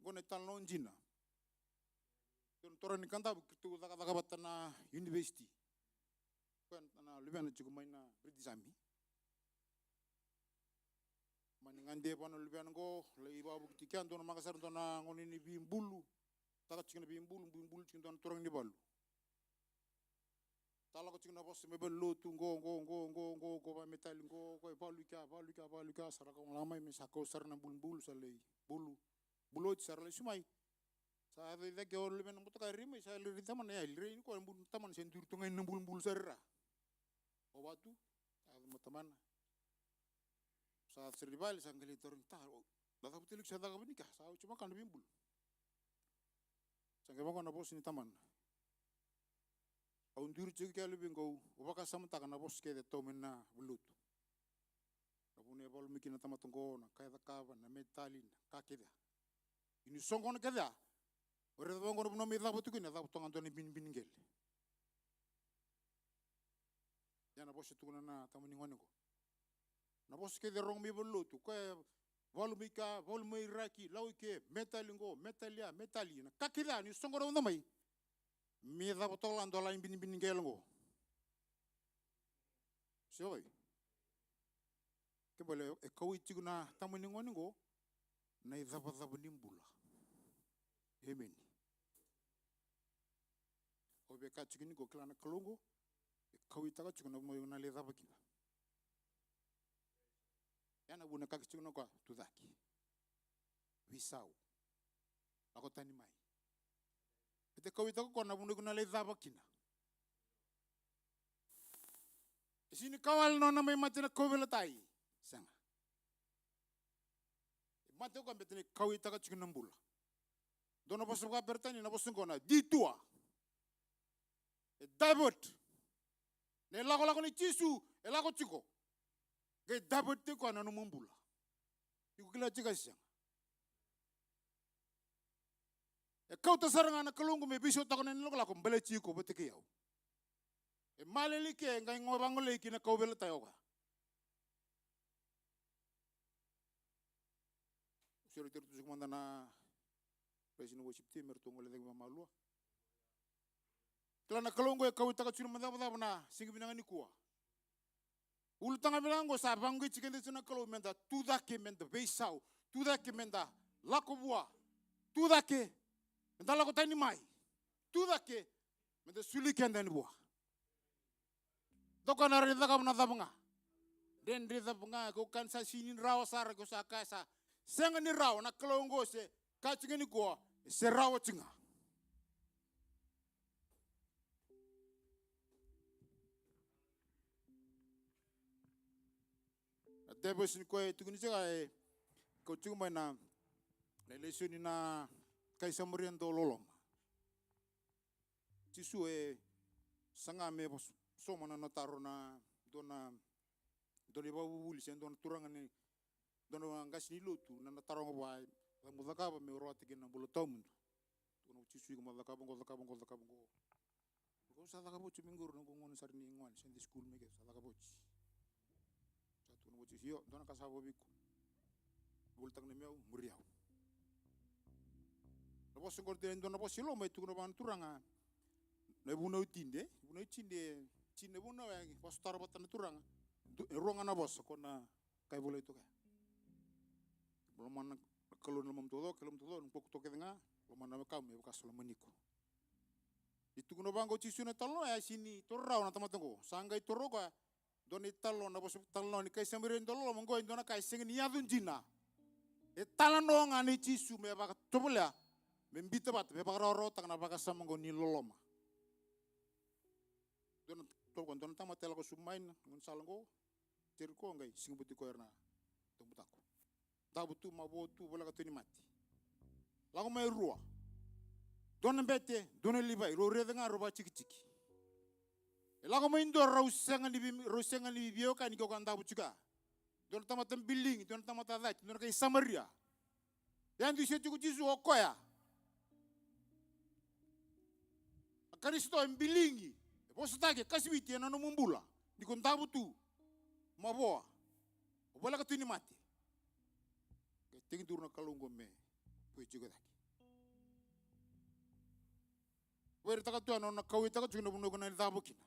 Gone talno njina. Don toran kanta tu daga batana university. Kan na lebana ciku maina British Army. Maningande pano lebana go le iba bukti kan don makasar don ngoni ni bimbulu. Taka cikina bimbulu cikin don torang ni balu. Tala ko cikina bos mebel lotu go ba metal go baluka saraka lama mi sako sarna bulbul sale bulu bulot sarle sumai. Sa de ke ol ben muta rima sa le taman ya le ko bun taman sentur to ngai bulbul sarra. O batu sa taman. Sa seribal sangali torang ta. Daga betul sa daga benika sa cuma kan bimbul. Sangai bako na bos ni taman. Aundur cik kalu bingo, ubaka sama tak na bos ke de tomen na bulut. Kapune bol mikina tamatongo na kaya kaban na metalin kakeda. Ini songkon keda. Ore bongo no mi dabu tukina dabu tongan toni bin gel. Ya na bos tukuna na tamani ngone ko. Na bos ke de rong mi bulut kaya volumika volumai raki lauke metalingo metalia metalina kakeda ni songkon no mai. Mi dabu tolan dola bin gel ngo. Sioi. Kebole kau cikuna tamani ngone ngo. Na dabu nimbula. Amen. Obe ka cikini go klana kalongo. Kau itaka cikuna mo na le dabu kina. Yana buna ka cikuna ko tudaki. Wisau. Ako tani mai. Ite kau itaka ko na buna na le dabu kina. Sini kawal no na may matina kau belatai. Sanga. Mate ko betene kau itaka cikuna mbula. Dono pasu ka bertani na pasu ko na ditua. E dabot. Ne lago ni chisu, e lago chiko. Ke dabot te ko na no mbula. Iku kila chika siang. E kau ta saranga na kalungu me biso ta ko na nilo la ko mbele chiko beteke yau. E maleli ke ngai ngobangole ki na kau bela tayo ka. Sero ter tu kumanda na Presiden worship team mertongole de mamalua. Klana kalongo e kau taka churu manda na singi binanga ni kuwa. Ulu tanga bilango sa bangu chikende tsuna kalo menda tudake menda beisau, tudake menda lakobua, tudake menda lako tani mai, tudake menda suli kenda ni bua. Doko na rida ka mna dabanga. Den rida bunga ko kansa sinin rawa sara ko sa kasa. Senga ni rawa na kalongo se kachingeni kuwa se rawa chinga. Debo sin ko tukuni jaga e ko chuma na leso ni na kaisa moriendo lolom. Tisu e sanga me soma na notaro na dona babu buli sen dona turangani dona ngasni lutu na notaro ngwai mudakaba me roti kina bulotomundo. Tuno tisu ko mudakaba go. Ko sa dakabo chimingur no ngon sarni ngwan sen school me ke sa dakabo. Satu no yo dona kasabo biku. Bultang ne meu muriau. No boss ngorte dona boss lo mai tuno ban turanga. Ne buno tinde chine buno ya boss tarbatan turanga. Ronga na boss ko na kai bolo itu ka. Belum mana kalau namam todo un poco toque denga lo mana me kam me bekas lo meniko. Itu kuno bango cisu na talo ya sini torrau na tamatongo. Sangga itu roga doni talo na bos talo ni kai samiren talo lo monggo indona kai singen ya dunjina. E talano ngani cisu me baka tobula. Membita bat me baka roro tak na baka samongo ni loloma. Don tolkon don tamatela ko sumain ngon salongo. Cerko ngai singbuti ko erna tombutako. Dabutu mabotu bola katuni mati. Lago mai rua. Dona bete, dona libai, ro reda nga roba chiki. Lago mai ndo rausenga ni bioka ni ko kanda buchuka. Dona tamata building, dona tamata that, dona kai Samaria. Yan di setu jisu okoya. Akaristo mbilingi. Positake kaswiti na no mumbula. Ni kontabu tu. Maboa. Wala ka tuni mati. Ke tingi turna kalungo me. Pui chigo daki. Wera taka tu ano na kawi taka chukina buno kona ni tabu kina.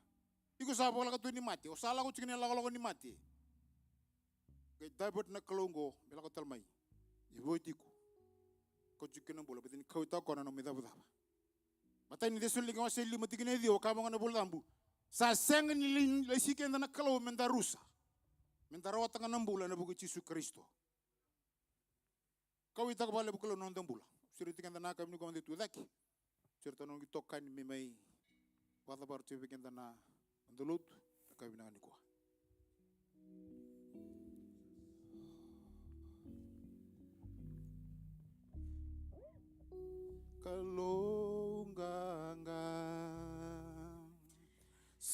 Iko sabo wala ka tuni mati. O sala ko chukina lago ni mati. Ke daibot na kalungo bela ko talmai. Ibo tiku. Ko chukina bola betini kawi taka kona no me dabu daba. Mata ni desul linga wase lima tikine dio kama ngana bola tambu. Sa senga ni lesikenda na kalau menda rusa. Menda rawat tanga nambula na buku Yesus Kristo. Kau ita kabale buku lo nonton bula. Suri tikenda na kami nuka mende tu daki. Suri tanong itokan ni memai. Wata bar cewe kenda na andolut. Kami na nikwa. Kalau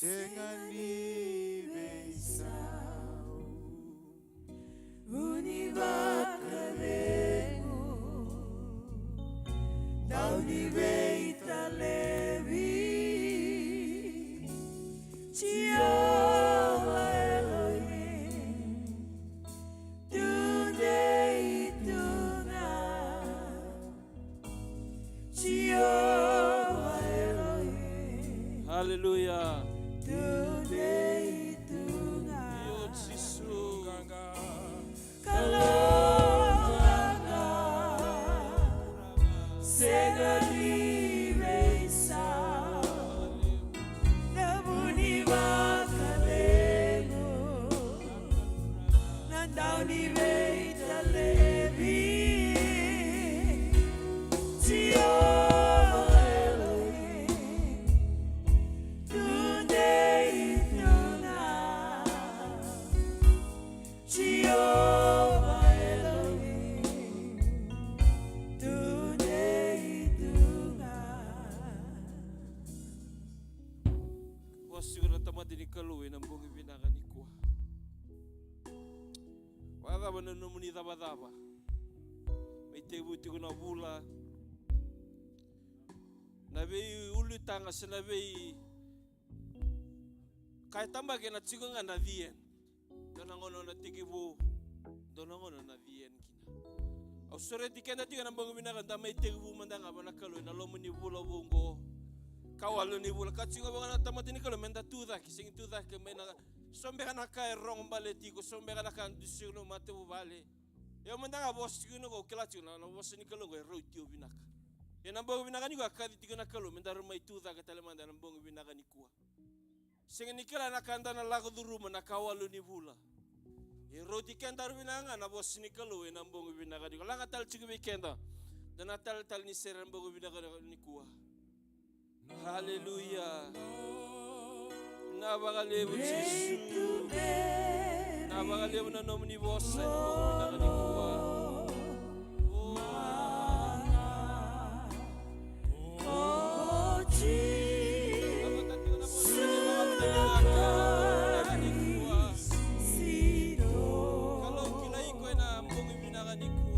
Sengani besau Univakaremu Dauni beita levi Jehovah Elohim Today Jehovah Elohim Hallelujah. Today Yo Jisu Kalonga Segani Mesa Nabuni Vakalego Nandauni Veita Levi Jehovah Elohim Today Jehovah Elohim Today Wasiguro tamati ni kaluwi ng bungi binakan ni kuwa. Wala ba na numuni daba-daba? May tebuti ko na bula. Nabi ulutanga sa nabi kahit tamba kena tsigo nga na vien. Doon ngono na tigibu. Doon ngono na vien kina. Au sore tikenda tiga nang bangu binakan tamay tigibu mandanga ba nakaloy na lomo ni bula bungo. Kawalo ni bula katsingo ba na tamati ni kalo menda tuda kising tuda ke mena sombe kana ka rong baleti ko sombe kana kan disuno mate bu bale. Yo mandanga bos kuno ko kelatu na bos ni kalo go rotio binaka. Ya nang bangu binakan ni ko akadi tiga nakalo menda rumai tuda ka talemanda nang bangu binakan ni kuwa. Singa nikala nakanda na lago duruma na kawalo ni bula. E roti kenda rubinanga na bos ni kalo e nambong binaga di ko. Langa tal chiku kenda. Dan natal tal ni seran bogo binaga ni kuwa. Hallelujah. Nabagalebu Jesu. Nabagalebu na nomu ni bosa ni bogo binaga ni kuwa.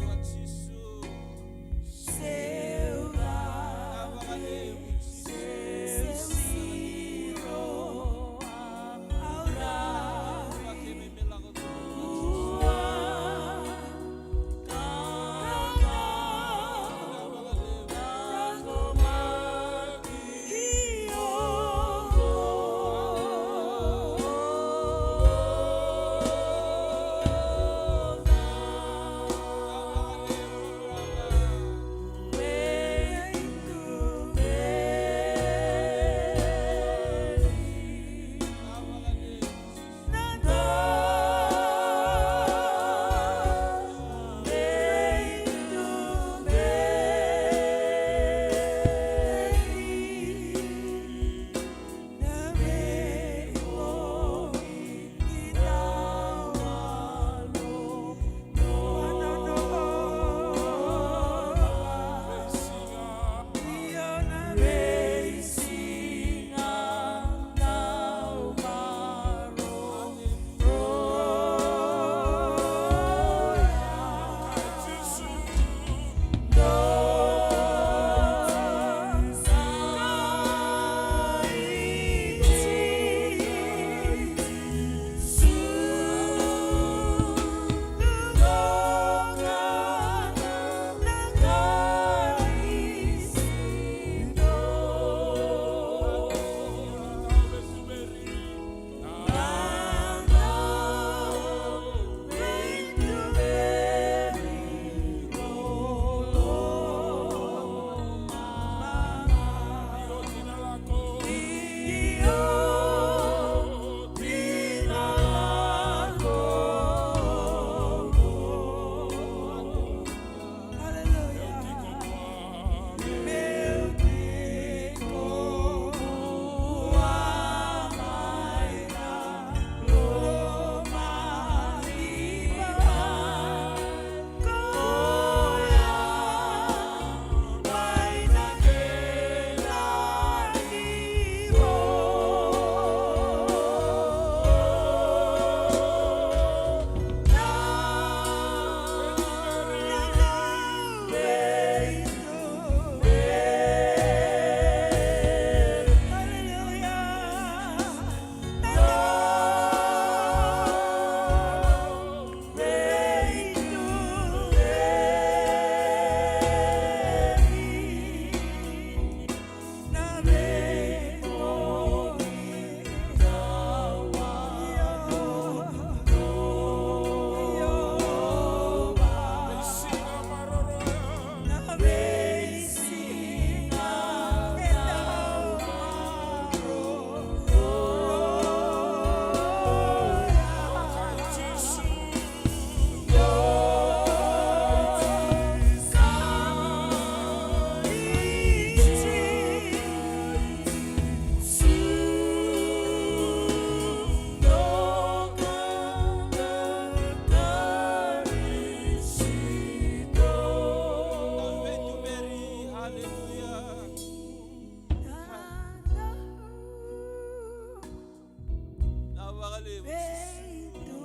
levo. Feito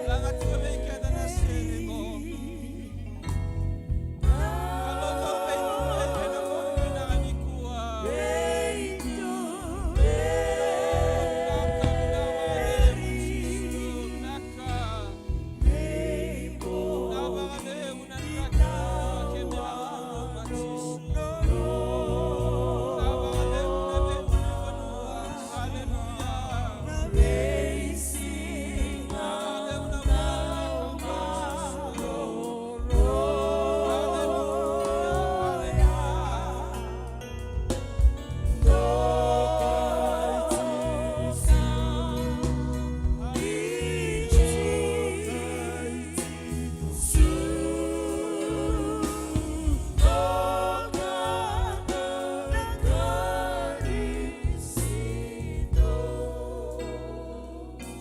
Langa tika veke da na sere mo. Kalau kau feito veke na mo vina ni kuwa. feito Naka vina wale mucisu naka. Nava wale unanaka keme na uno macisu. Nava wale unave univanua. Hallelujah. Nava wale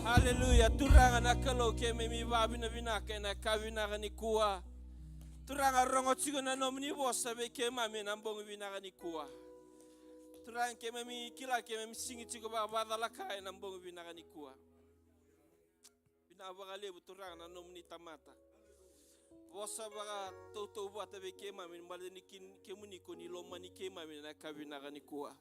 Hallelujah. Turanga nakalo ke me mi babi na vinaka na kavina ni kuwa. Turanga rongo chigo na nomni bosa be ke mami na mbongo vinaka ni kuwa. Turanga ke me mi kila ke me mi singi chigo ba badala kai na mbongo vinaka ni kuwa. Bina baga lebu turanga na nomni tamata. Bosa baga toto bata be ke mami mbale ni ke muniko ni loma ni ke mami na kavina ni kuwa.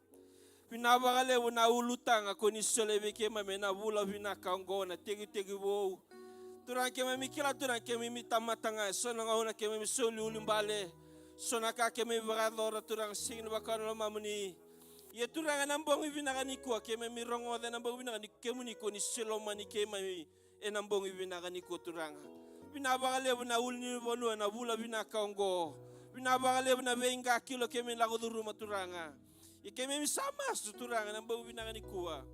Pinabagale na ulutanga koni solebe ke mame na bula vina kaongona tegi wo turan ke mami kila turan ke mimi tamatanga sona ngona ke mimi soli ulimbale sona ka ke mimi bagadora turan sing bakano mamuni ye turan na mbongi vina gani ko ke mimi rongo da na mbongi vina ni ke muni koni seloma ni ke mami e na mbongi vina gani ko turan pinabagale na ulni bonu na bula vina kaongo pinabagale na venga kilo ke mimi lagoduru maturanga ikeme misama suturanga na mbongi vinaka ni kuwa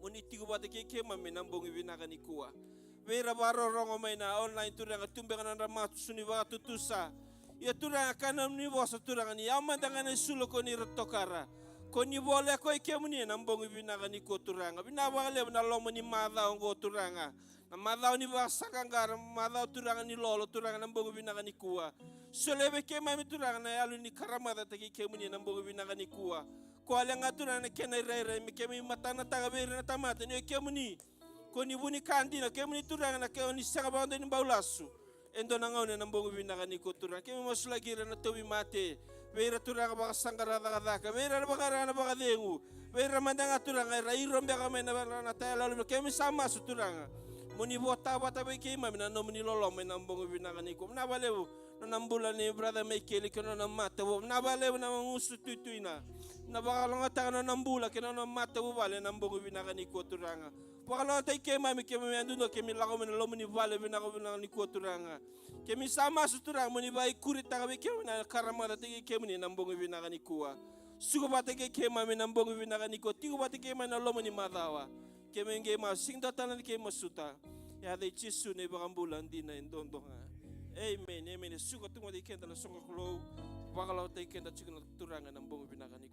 muni tigo bate ke mame na mbongi vinaka ni kuwa vera baro rongo mai na online turanga tumbenga na ramatu suni ba tutusa ya turanga kana ni bosa turanga ni amandanga na sulo ko ni rotokara ko ni bole ko ke muni na mbongi vinaka ni ko turanga binabale na lomo ni madha ngo turanga na madha ni basaka ngara madha turanga ni lolo turanga na mbongi vinaka ni kuwa solebe ke mami turanga na yalu ni karamada tagi ke muni na mbongi vinaka ni kuwa ko ale ngaturanga na kena rere mi ke mi matana taga beri na tamata ni ke muni ko ni buni kandina ke muni turanga na ke ni sanga bando ni baulasu endo na ngaune na mbongi vinaka ni ko turanga ke mi masula gira na tobi mate bera turanga baka sangara daga daka bera baka na baka dengu bera mandanga turanga ra irombe ka mena na tayala ke mi sama su turanga muni bota bata be ke mami na no muni lolo me na mbongi vinaka ni ko na balewu na mbula ni brother Michael ke na mata wo na balewu na ngusu tutuina na baka longa ta na mbula ke na mata wo vale na mbongi vinaka ni ko turanga baka longa ta ke mami anduno ke mi lago me na lomo ni vale vinaka ni ko turanga ke mi sama su turanga muni bai kuri ta be ke na karamada te ke muni na mbongi vinaka ni kuwa sugo bata ke mami na mbongi vinaka ni ko tigo bata ke mami na lomo ni madawa ke menge ma sing datana ke masuta ya de chisu ne bagambula ndina ndondonga amen amen sugo tungo de kenda na songo klo bakalo te kenda chikna turanga na mbongi vinaka ni